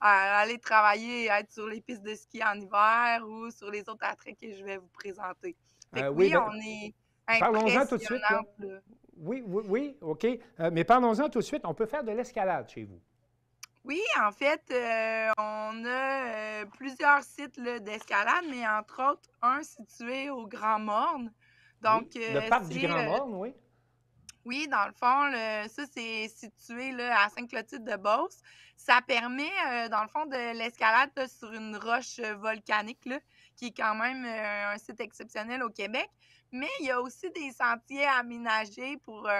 aller travailler, être sur les pistes de ski en hiver ou sur les autres attraits que je vais vous présenter. Fait que
oui,
on est
parlons-en tout de suite. Là.
impressionnante.
Oui, OK. Mais parlons-en tout de suite. On peut faire de l'escalade chez vous.
Oui, en fait, on a plusieurs sites là, d'escalade, mais entre autres, un situé au Grand Morne. Donc,
le parc du Grand Morne, oui.
Oui, dans le fond, ça, c'est situé là, à Sainte-Clotilde-de-Beauce. Ça permet, dans le fond, de l'escalade là, sur une roche volcanique, là, qui est quand même un site exceptionnel au Québec. Mais il y a aussi des sentiers aménagés pour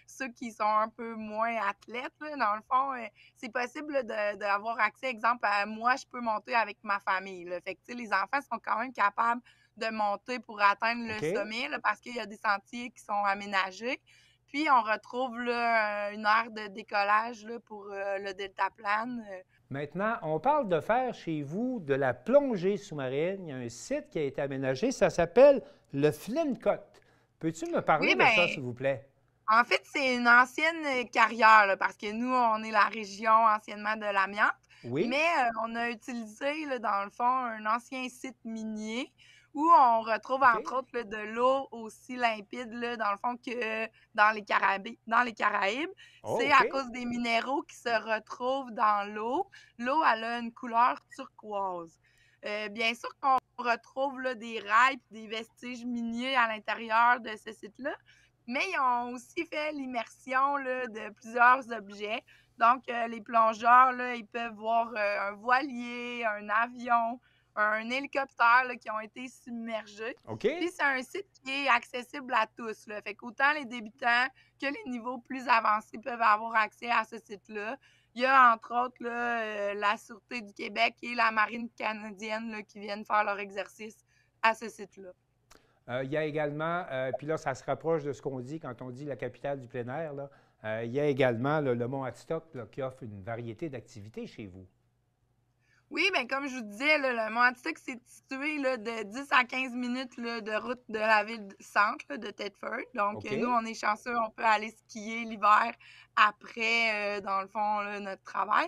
ceux qui sont un peu moins athlètes. Là. Dans le fond, c'est possible d'avoir accès, exemple, à moi, je peux monter avec ma famille. Là. Fait que, tu sais, les enfants sont quand même capables de monter pour atteindre le sommet là, parce qu'il y a des sentiers qui sont aménagés. Puis, on retrouve là, une aire de décollage là, pour le deltaplane.
Maintenant, on parle de faire chez vous de la plongée sous-marine. Il y a un site qui a été aménagé, ça s'appelle le Flincote. Peux-tu me parler de ça, s'il vous plaît?
En fait, c'est une ancienne carrière, là, parce que nous, on est la région anciennement de l'amiante.
Oui.
Mais on a utilisé, là, dans le fond, un ancien site minier où on retrouve, entre autres, là, de l'eau aussi limpide, là, dans le fond, que dans les Caraïbes. C'est à cause des minéraux qui se retrouvent dans l'eau. L'eau, elle a une couleur turquoise. Bien sûr qu'on retrouve là, des rails et des vestiges miniers à l'intérieur de ce site-là, mais ils ont aussi fait l'immersion là, de plusieurs objets. Donc, les plongeurs, là, ils peuvent voir un voilier, un avion, un hélicoptère là, qui ont été submergés. Puis c'est un site qui est accessible à tous. Là. Fait qu'autant les débutants que les niveaux plus avancés peuvent avoir accès à ce site-là. Il y a entre autres là, la Sûreté du Québec et la Marine canadienne là, qui viennent faire leur exercice à ce site-là.
Il y a également, puis là, ça se rapproche de ce qu'on dit quand on dit la capitale du plein air, là. Il y a également là, le Mont Adstock là, qui offre une variété d'activités chez vous.
Oui, bien comme je vous disais, là, le Mont Adstock, c'est situé là, de 10 à 15 minutes là, de route de la ville-centre de Thetford. Donc, nous, on est chanceux, on peut aller skier l'hiver après, dans le fond, là, notre travail.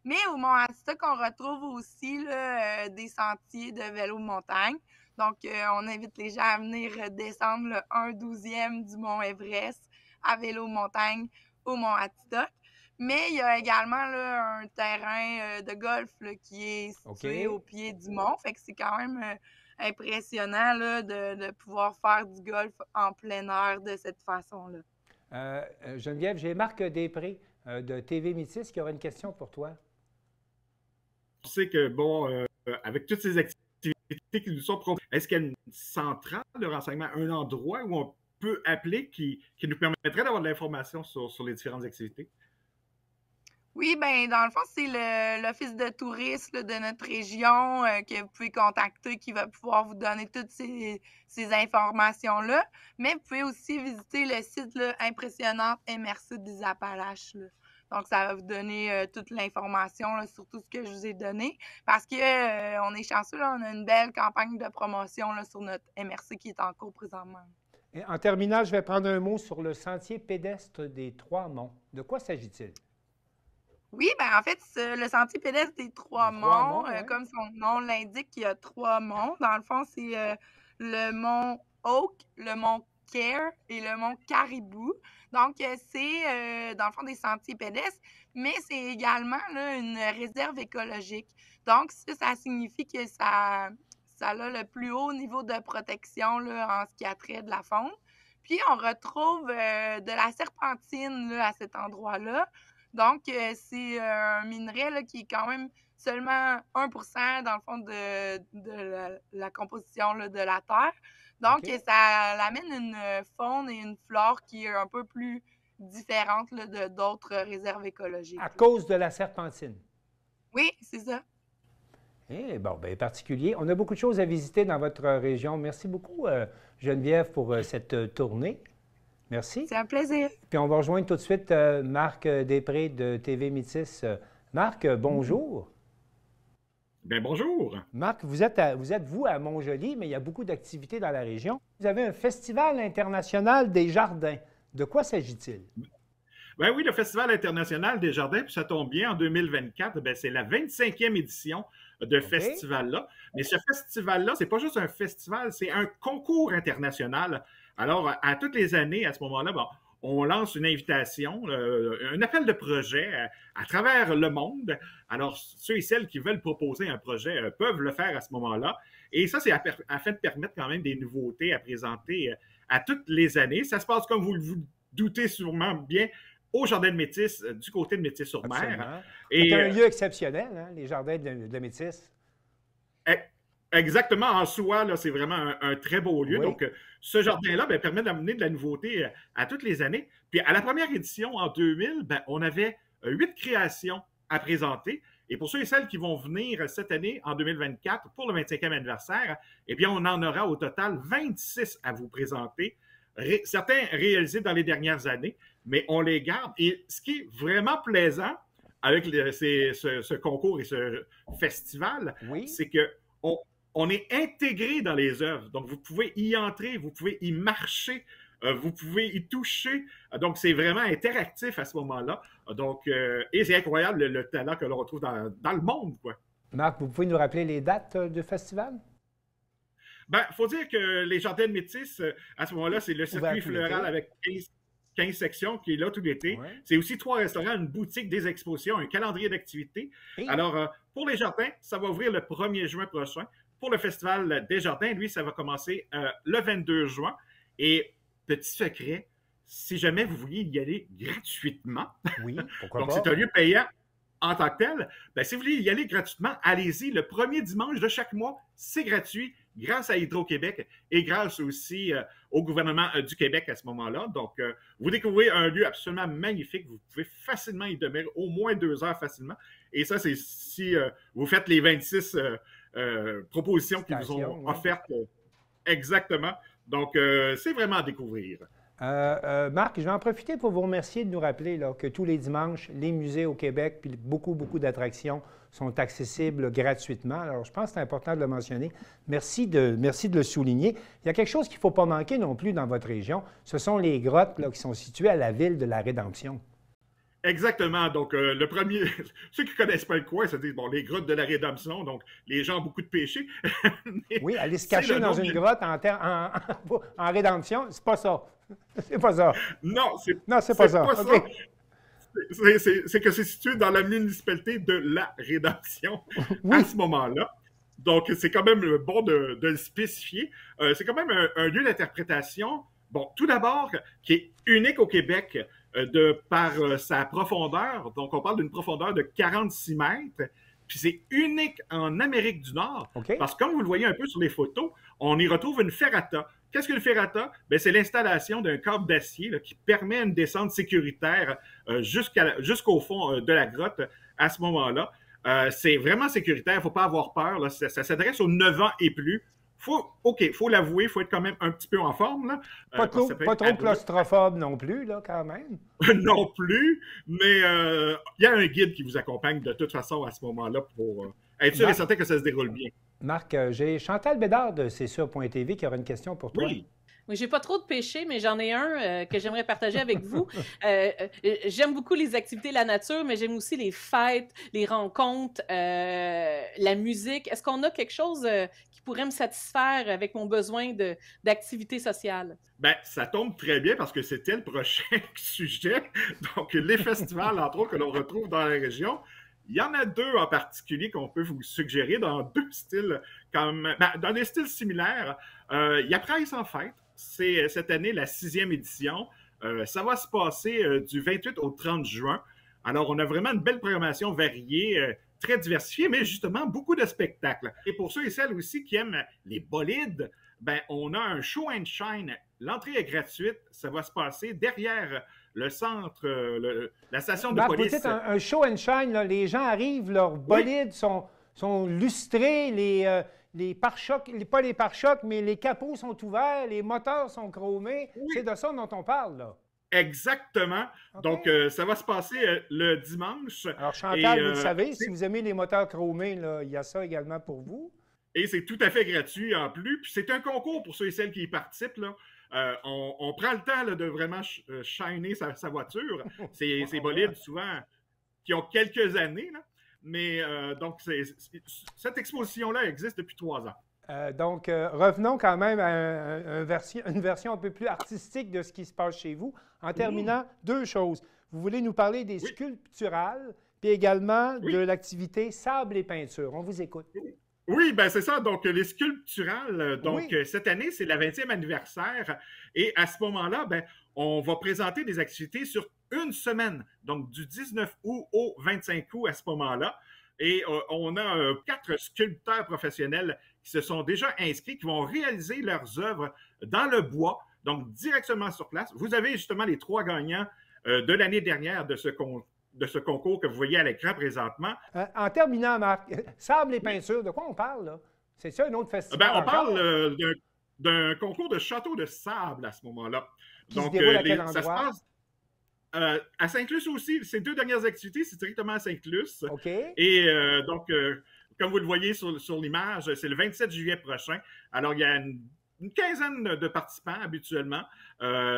Mais au Mont Adstock, on retrouve aussi là, des sentiers de vélo de montagne. Donc, on invite les gens à venir descendre le 1/12e du Mont Everest à vélo de montagne au Mont Adstock. Mais il y a également là, un terrain de golf là, qui est situé au pied du mont. Fait que c'est quand même impressionnant là, de pouvoir faire du golf en plein air de cette façon-là.
Geneviève, j'ai Marc Després de TV Métis qui aurait une question pour toi.
Je sais que, bon, avec toutes ces activités qui nous sont proposées, est-ce qu'il y a une centrale de renseignement, un endroit où on peut appeler qui nous permettrait d'avoir de l'information sur les différentes activités?
Oui, bien, dans le fond, c'est l'Office de tourisme là, de notre région que vous pouvez contacter, qui va pouvoir vous donner toutes ces informations-là. Mais vous pouvez aussi visiter le site là, impressionnant MRC des Appalaches. Là. Donc, ça va vous donner toute l'information là, sur tout ce que je vous ai donné. Parce que on est chanceux, là, on a une belle campagne de promotion là, sur notre MRC qui est en cours présentement.
Et en terminant, je vais prendre un mot sur le sentier pédestre des Trois-Monts. De quoi s'agit-il?
Oui, bien en fait, le sentier pédestre des Trois-Monts, comme son nom l'indique, il y a 3 monts. Dans le fond, c'est le mont Oak, le mont Care et le mont Caribou. Donc, c'est dans le fond des sentiers pédestres, mais c'est également là, une réserve écologique. Donc, ça signifie que ça a le plus haut niveau de protection là, en ce qui a trait de la faune. Puis, on retrouve de la serpentine là, à cet endroit-là. Donc, c'est un minerai là, qui est quand même seulement 1% dans le fond de la composition là, de la Terre. Donc, ça amène une faune et une flore qui est un peu plus différente là, de d'autres réserves écologiques.
À cause de la serpentine?
Oui, c'est ça.
Eh bon, bien particulier. On a beaucoup de choses à visiter dans votre région. Merci beaucoup, Geneviève, pour cette tournée. Merci.
C'est un plaisir.
Puis on va rejoindre tout de suite Marc Després de TV Métis. Marc, bonjour.
Bien, bonjour.
Marc, vous êtes à Montjoly, mais il y a beaucoup d'activités dans la région. Vous avez un festival international des jardins. De quoi s'agit-il?
Ben oui, le Festival international des jardins, puis ça tombe bien, en 2024, ben c'est la 25e édition de festival-là. Mais ce festival-là, c'est pas juste un festival, c'est un concours international. Alors, à toutes les années, à ce moment-là, bon, on lance une invitation, un appel de projet à travers le monde. Alors, ceux et celles qui veulent proposer un projet peuvent le faire à ce moment-là. Et ça, c'est afin de permettre quand même des nouveautés à présenter à toutes les années. Ça se passe, comme vous vous doutez sûrement bien, au Jardin de Métis, du côté de Métis-sur-Mer.
C'est un lieu exceptionnel, hein, les Jardins de Métis.
Exactement, en soi, là, c'est vraiment un très beau lieu.
Oui.
Donc, ce jardin-là permet d'amener de la nouveauté à toutes les années. Puis, à la première édition, en 2000, on avait 8 créations à présenter. Et pour ceux et celles qui vont venir cette année, en 2024, pour le 25e anniversaire, eh bien, on en aura au total 26 à vous présenter. Certains réalisés dans les dernières années, mais on les garde. Et ce qui est vraiment plaisant avec ce concours et ce festival, c'est qu'on est intégré dans les œuvres. Donc, vous pouvez y entrer, vous pouvez y marcher, vous pouvez y toucher. Donc, c'est vraiment interactif à ce moment-là. Donc, et c'est incroyable le talent que l'on retrouve dans le monde, quoi.
Marc, vous pouvez nous rappeler les dates du festival?
Ben, il faut dire que les Jardins de Métis, à ce moment-là, c'est le circuit floral avec 15 sections qui est là tout l'été. Ouais. C'est aussi 3 restaurants, une boutique, des expositions, un calendrier d'activités. Alors, pour les jardins, ça va ouvrir le 1er juin prochain. Pour le Festival des Jardins, lui, ça va commencer le 22 juin. Et petit secret, si jamais vous vouliez y aller gratuitement,
pourquoi
donc
pas?
c'est un lieu payant en tant que tel, si vous voulez y aller gratuitement, allez-y. Le premier dimanche de chaque mois, c'est gratuit, grâce à Hydro-Québec et grâce aussi au gouvernement du Québec à ce moment-là. Donc, vous découvrez un lieu absolument magnifique. Vous pouvez facilement y demeurer au moins 2 heures facilement. Et ça, c'est si vous faites les 26 propositions qui vous ont offertes. Exactement. Donc, c'est vraiment à découvrir.
Marc, je vais en profiter pour vous remercier de nous rappeler là, que tous les dimanches, les musées au Québec puis beaucoup d'attractions sont accessibles gratuitement. Alors, je pense que c'est important de le mentionner. Merci de le souligner. Il y a quelque chose qu'il ne faut pas manquer non plus dans votre région. Ce sont les grottes là, qui sont situées à la ville de la Rédemption.
Exactement. Donc, le premier, ceux qui ne connaissent pas le coin, se disent, bon, les grottes de la Rédemption, donc les gens ont beaucoup de péchés.
Oui, aller se cacher dans une grotte en Rédemption, c'est pas ça. C'est pas ça.
Non,
c'est pas ça. Okay.
C'est que c'est situé dans la municipalité de la Rédemption à ce moment-là. Donc, c'est quand même bon de le spécifier. C'est quand même un lieu d'interprétation, bon, tout d'abord, qui est unique au Québec par sa profondeur. Donc, on parle d'une profondeur de 46 mètres. Puis c'est unique en Amérique du Nord. Parce que comme vous le voyez un peu sur les photos, on y retrouve une ferrata. Qu'est-ce que le ferrata? C'est l'installation d'un câble d'acier qui permet une descente sécuritaire jusqu'au fond de la grotte à ce moment-là. C'est vraiment sécuritaire, il ne faut pas avoir peur. Là. Ça s'adresse aux 9 ans et plus. Faut l'avouer, il faut être quand même un petit peu en forme. Là.
Pas trop claustrophobe non plus, là, quand même.
Non plus, mais il y a un guide qui vous accompagne de toute façon à ce moment-là pour être sûr et certain que ça se déroule bien.
Marc, j'ai Chantal Bédard de C'est sûr.tv qui aura une question pour toi.
Oui. Oui, j'ai pas trop de péchés, mais j'en ai un que j'aimerais partager avec vous. J'aime beaucoup les activités, la nature, mais j'aime aussi les fêtes, les rencontres, la musique. Est-ce qu'on a quelque chose qui pourrait me satisfaire avec mon besoin d'activité sociale?
Ça tombe très bien parce que c'était le prochain sujet. Donc, les festivals, entre autres, que l'on retrouve dans la région. Il y en a 2 en particulier qu'on peut vous suggérer dans 2 styles, dans des styles similaires. Il y a Price en fête. C'est cette année la 6e édition. Ça va se passer du 28 au 30 juin. Alors, on a vraiment une belle programmation variée, très diversifiée, mais justement beaucoup de spectacles. Et pour ceux et celles aussi qui aiment les bolides, on a un show and shine. L'entrée est gratuite. Ça va se passer derrière le centre, la station de police.
Peut-être un show and shine, là, les gens arrivent, leurs bolides sont lustrés, les pare-chocs, pas les pare-chocs, mais les capots sont ouverts, les moteurs sont chromés. Oui. C'est de ça dont on parle, là.
Exactement. Donc, ça va se passer le dimanche.
Alors, Chantal, vous le savez, si vous aimez les moteurs chromés, là, il y a ça également pour vous.
Et c'est tout à fait gratuit en plus. Puis c'est un concours pour ceux et celles qui y participent, là. On prend le temps là, de vraiment shiner sa voiture. Ces bolides, souvent, qui ont quelques années, là. Mais donc, cette exposition-là existe depuis 3 ans.
Donc, revenons quand même à une version un peu plus artistique de ce qui se passe chez vous. En terminant, 2 choses. Vous voulez nous parler des sculpturales, puis également de l'activité sable et peinture. On vous écoute.
Oui, ben c'est ça. Donc, les sculpturales, cette année, c'est la 20e anniversaire. Et à ce moment-là, ben, on va présenter des activités sur une semaine. Donc, du 19 août au 25 août à ce moment-là. Et on a 4 sculpteurs professionnels qui se sont déjà inscrits, qui vont réaliser leurs œuvres dans le bois, donc directement sur place. Vous avez justement les 3 gagnants de l'année dernière de ce concours que vous voyez à l'écran présentement.
En terminant, Marc, sable et peinture, de quoi on parle, là? C'est ça un autre festival?
On parle d'un concours de château de sable à ce moment-là.
Qui se déroule à quel endroit?
Ça se passe à Sainte-Luce aussi. Ces 2 dernières activités, c'est directement à Sainte-Luce.
OK.
Et donc, comme vous le voyez sur l'image, c'est le 27 juillet prochain. Alors, il y a une quinzaine de participants habituellement.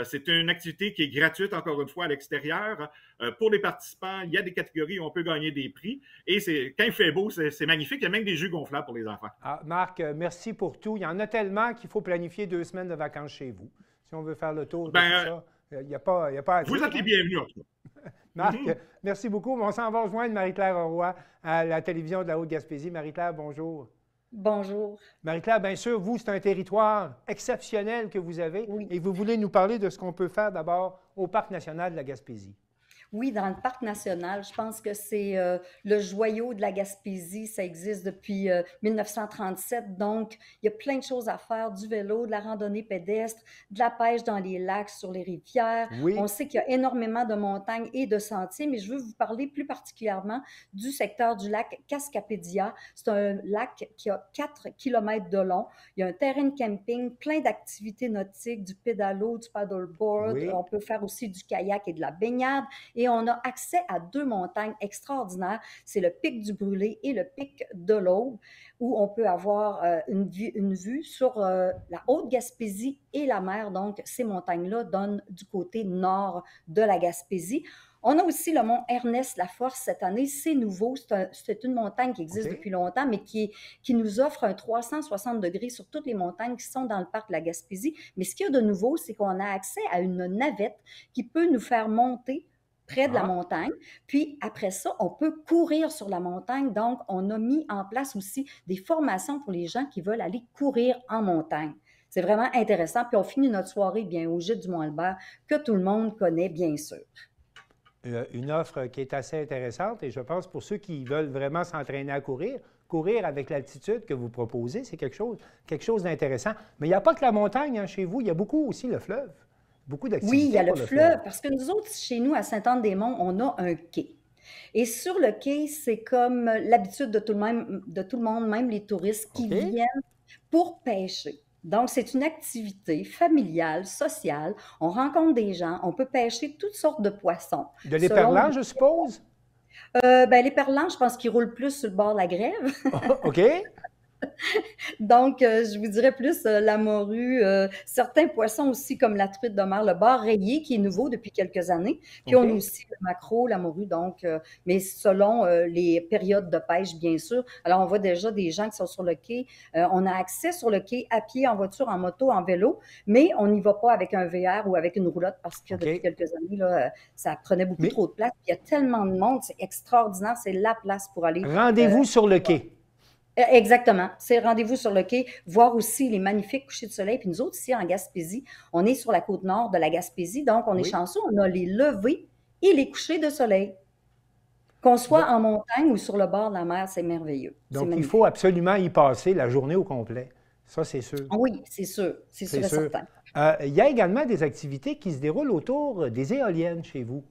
C'est une activité qui est gratuite, encore une fois, à l'extérieur. Pour les participants, il y a des catégories où on peut gagner des prix. Et quand il fait beau, c'est magnifique. Il y a même des jus gonflables pour les enfants.
Marc, merci pour tout. Il y en a tellement qu'il faut planifier 2 semaines de vacances chez vous. Si on veut faire le tour de tout ça, il n'y a pas à dire.
Vous êtes les bienvenus, en tout cas.
Marc, merci beaucoup. On s'en va rejoindre Marie-Claire Roy à la télévision de la Haute-Gaspésie. Marie-Claire, bonjour.
Bonjour.
Marie-Claire, bien sûr, vous, c'est un territoire exceptionnel que vous avez et vous voulez nous parler de ce qu'on peut faire d'abord au Parc national de la Gaspésie.
Oui, dans le Parc national, je pense que c'est le joyau de la Gaspésie. Ça existe depuis 1937. Donc, il y a plein de choses à faire, du vélo, de la randonnée pédestre, de la pêche dans les lacs, sur les rivières.
Oui.
On sait qu'il y a énormément de montagnes et de sentiers, mais je veux vous parler plus particulièrement du secteur du lac Cascapédia. C'est un lac qui a 4 km de long. Il y a un terrain de camping, plein d'activités nautiques, du pédalo, du paddleboard.
Oui.
On peut faire aussi du kayak et de la baignade. Et on a accès à 2 montagnes extraordinaires. C'est le pic du Brûlé et le pic de l'Aube, où on peut avoir une vue sur la Haute-Gaspésie et la mer. Donc, ces montagnes-là donnent du côté nord de la Gaspésie. On a aussi le mont Ernest-Laforce cette année. C'est nouveau. C'est une montagne qui existe depuis longtemps, mais qui nous offre un 360 degrés sur toutes les montagnes qui sont dans le parc de la Gaspésie. Mais ce qu'il y a de nouveau, c'est qu'on a accès à une navette qui peut nous faire monter près de la montagne. Puis après ça, on peut courir sur la montagne. Donc, on a mis en place aussi des formations pour les gens qui veulent aller courir en montagne. C'est vraiment intéressant. Puis on finit notre soirée bien au gîte du Mont-Albert, que tout le monde connaît, bien sûr.
Une offre qui est assez intéressante et je pense pour ceux qui veulent vraiment s'entraîner à courir avec l'altitude que vous proposez, c'est quelque chose d'intéressant. Mais il n'y a pas que la montagne hein, chez vous, il y a beaucoup aussi le fleuve. Beaucoup d'activités.
Oui, il y a le fleuve, parce que nous autres, chez nous, à Sainte-Anne-des-Monts, on a un quai. Et sur le quai, c'est comme l'habitude de tout le monde, même les touristes qui viennent pour pêcher. Donc, c'est une activité familiale, sociale. On rencontre des gens, on peut pêcher toutes sortes de poissons.
De l'éperlan, je suppose?
L'éperlan, je pense qu'il roule plus sur le bord de la grève.
OK.
Donc, je vous dirais plus la morue, certains poissons aussi comme la truite de mer, le bar rayé qui est nouveau depuis quelques années. Puis on a aussi le maquereau, la morue, donc, mais selon les périodes de pêche, bien sûr. Alors, on voit déjà des gens qui sont sur le quai. On a accès sur le quai à pied, en voiture, en moto, en vélo, mais on n'y va pas avec un VR ou avec une roulotte parce que depuis quelques années, là, ça prenait beaucoup trop de place. Il y a tellement de monde, c'est extraordinaire, c'est la place pour aller.
Rendez-vous sur le quai.
Exactement. C'est rendez-vous sur le quai, voir aussi les magnifiques couchers de soleil. Puis nous autres, ici, en Gaspésie, on est sur la côte nord de la Gaspésie, donc on est chanceux, on a les levées et les couchers de soleil. Qu'on soit en montagne ou sur le bord de la mer, c'est merveilleux.
Donc, il faut absolument y passer la journée au complet. Ça, c'est sûr.
Oui, c'est sûr. C'est sûr et certain.
Il y a également des activités qui se déroulent autour des éoliennes chez vous.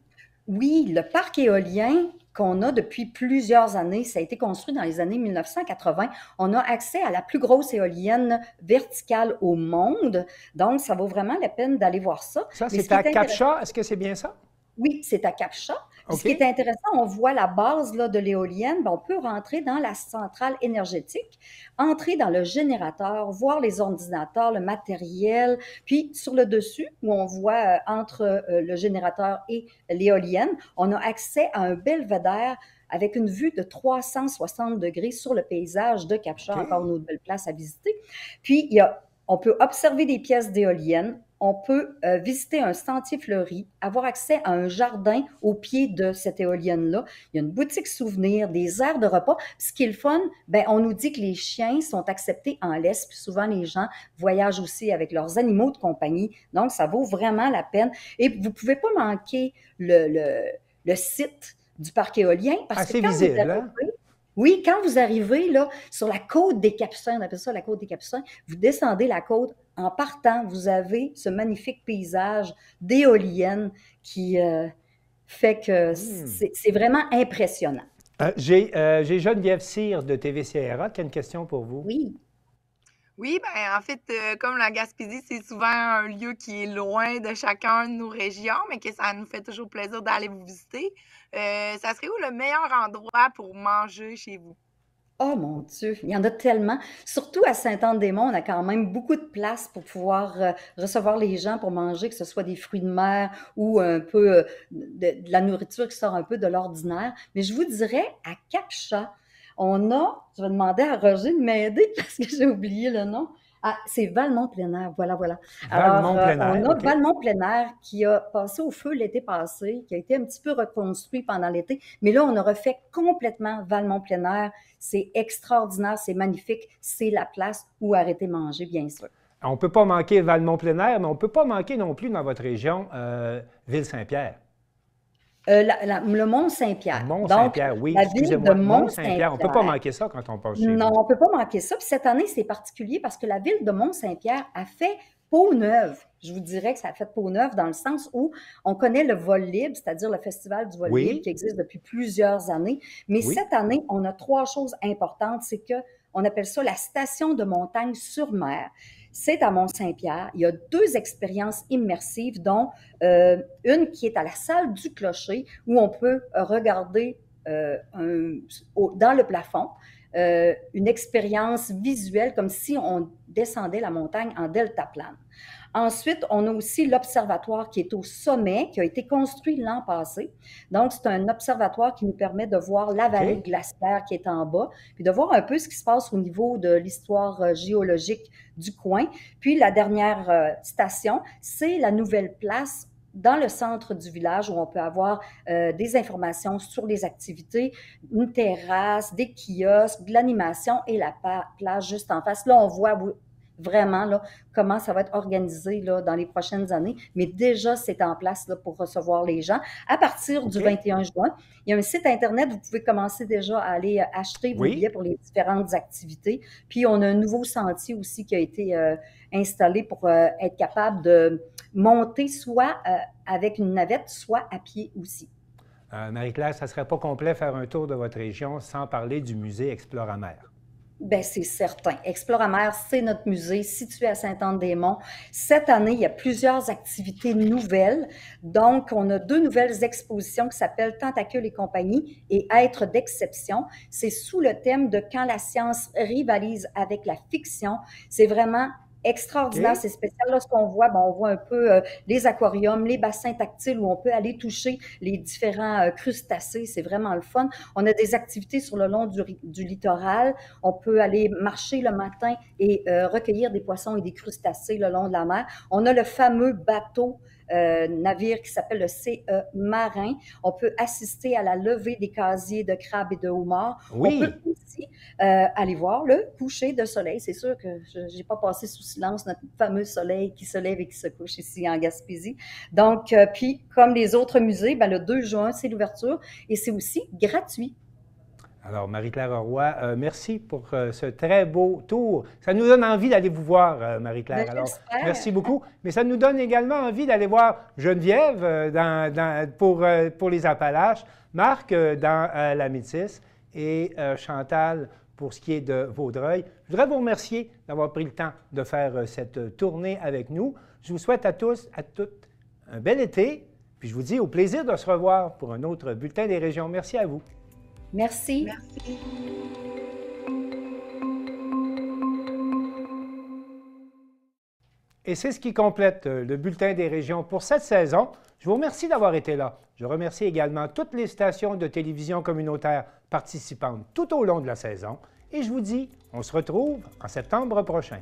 Oui, le parc éolien qu'on a depuis plusieurs années, ça a été construit dans les années 1980. On a accès à la plus grosse éolienne verticale au monde. Donc, ça vaut vraiment la peine d'aller voir ça.
Ça, c'est à Cap-Chat. Est-ce que c'est bien ça?
Oui, c'est à Cap-Chat. Puis ce qui est intéressant, on voit la base là, de l'éolienne, ben, on peut rentrer dans la centrale énergétique, entrer dans le générateur, voir les ordinateurs, le matériel, puis sur le dessus, où on voit entre le générateur et l'éolienne, on a accès à un belvédère avec une vue de 360 degrés sur le paysage de Cap-Chat, encore une autre belle place à visiter. Puis, on peut observer des pièces d'éoliennes, on peut visiter un sentier fleuri, avoir accès à un jardin au pied de cette éolienne-là. Il y a une boutique souvenir, des aires de repas. Puis ce qui est le fun, ben, on nous dit que les chiens sont acceptés en laisse, puis souvent les gens voyagent aussi avec leurs animaux de compagnie. Donc, ça vaut vraiment la peine. Et vous ne pouvez pas manquer le site du parc éolien. Parce que quand visible, vous arrivez, oui, quand vous arrivez là, sur la côte des Capucins, on appelle ça la côte des Capucins, vous descendez la côte, en partant, vous avez ce magnifique paysage d'éoliennes qui fait que c'est vraiment impressionnant.
J'ai Geneviève Cyr de TV-CRA qui a une question pour vous.
Oui.
Oui, ben en fait, comme la Gaspésie, c'est souvent un lieu qui est loin de chacun de nos régions, mais que ça nous fait toujours plaisir d'aller vous visiter. Ça serait où le meilleur endroit pour manger chez vous?
Oh mon Dieu, il y en a tellement. Surtout à Sainte-Anne-des-Monts, on a quand même beaucoup de place pour pouvoir recevoir les gens pour manger, que ce soit des fruits de mer ou un peu de la nourriture qui sort un peu de l'ordinaire. Mais je vous dirais, à Cap-Chat, on a, je vais demander à Roger de m'aider parce que j'ai oublié le nom. Ah, c'est Valmont-Plein-Air, voilà. Alors, on a Valmont-Plein-Air qui a passé au feu l'été passé, qui a été un petit peu reconstruit pendant l'été, mais là, on a refait complètement Valmont-Plein-Air. C'est extraordinaire, c'est magnifique, c'est la place où arrêter manger, bien sûr.
On ne peut pas manquer Valmont-Plein-Air, mais on ne peut pas manquer non plus dans votre région Ville-Saint-Pierre.
Le Mont-Saint-Pierre.
Mont-Saint-Pierre, oui.
La ville de
Mont-Saint-Pierre. On ne peut pas manquer ça quand on passe chez vous.
Non, on ne peut pas manquer ça. Puis cette année, c'est particulier parce que la ville de Mont-Saint-Pierre a fait peau neuve. Je vous dirais que ça a fait peau neuve dans le sens où on connaît le vol libre, c'est-à-dire le festival du vol libre qui existe depuis plusieurs années. Mais cette année, on a 3 choses importantes. C'est qu'on appelle ça la station de montagne sur mer. C'est à Mont-Saint-Pierre. Il y a 2 expériences immersives, dont une qui est à la salle du clocher, où on peut regarder dans le plafond une expérience visuelle comme si on descendait la montagne en deltaplane. Ensuite, on a aussi l'observatoire qui est au sommet, qui a été construit l'an passé. Donc, c'est un observatoire qui nous permet de voir la vallée glaciaire qui est en bas, puis de voir un peu ce qui se passe au niveau de l'histoire géologique du coin. Puis, la dernière station, c'est la nouvelle place dans le centre du village où on peut avoir des informations sur les activités, une terrasse, des kiosques, de l'animation et la plage juste en face. Là, on voit vraiment là, comment ça va être organisé là, dans les prochaines années. Mais déjà, c'est en place là, pour recevoir les gens. À partir du 21 juin, il y a un site Internet, vous pouvez commencer déjà à aller acheter vos billets pour les différentes activités. Puis, on a un nouveau sentier aussi qui a été installé pour être capable de monter soit avec une navette, soit à pied aussi.
Marie-Claire, ça ne serait pas complet faire un tour de votre région sans parler du musée Exploramer.
Bien, c'est certain. Exploramer, c'est notre musée situé à Sainte-Anne-des-Monts. Cette année, il y a plusieurs activités nouvelles. Donc, on a 2 nouvelles expositions qui s'appellent Tentacules et compagnie et Êtres d'exception. C'est sous le thème de quand la science rivalise avec la fiction. C'est vraiment extraordinaire, c'est spécial. Là, ce qu'on voit, on voit un peu les aquariums, les bassins tactiles où on peut aller toucher les différents crustacés. C'est vraiment le fun. On a des activités sur le long du littoral. On peut aller marcher le matin et recueillir des poissons et des crustacés le long de la mer. On a le fameux bateau navire qui s'appelle le CE Marin. On peut assister à la levée des casiers de crabes et de homards. On peut aussi aller voir le coucher de soleil. C'est sûr que je n'ai pas passé sous silence notre fameux soleil qui se lève et qui se couche ici en Gaspésie. Donc, puis comme les autres musées, le 2 juin, c'est l'ouverture et c'est aussi gratuit.
Alors, Marie-Claire Roy, merci pour ce très beau tour. Ça nous donne envie d'aller vous voir, Marie-Claire. Alors, merci beaucoup. Mais ça nous donne également envie d'aller voir Geneviève pour les Appalaches, Marc dans la Métis et Chantal pour ce qui est de Vaudreuil. Je voudrais vous remercier d'avoir pris le temps de faire cette tournée avec nous. Je vous souhaite à tous, à toutes, un bel été. Puis je vous dis au plaisir de se revoir pour un autre Bulletin des régions. Merci à vous.
Merci.
Merci.
Et c'est ce qui complète le Bulletin des régions pour cette saison. Je vous remercie d'avoir été là. Je remercie également toutes les stations de télévision communautaire participantes tout au long de la saison. Et je vous dis, on se retrouve en septembre prochain.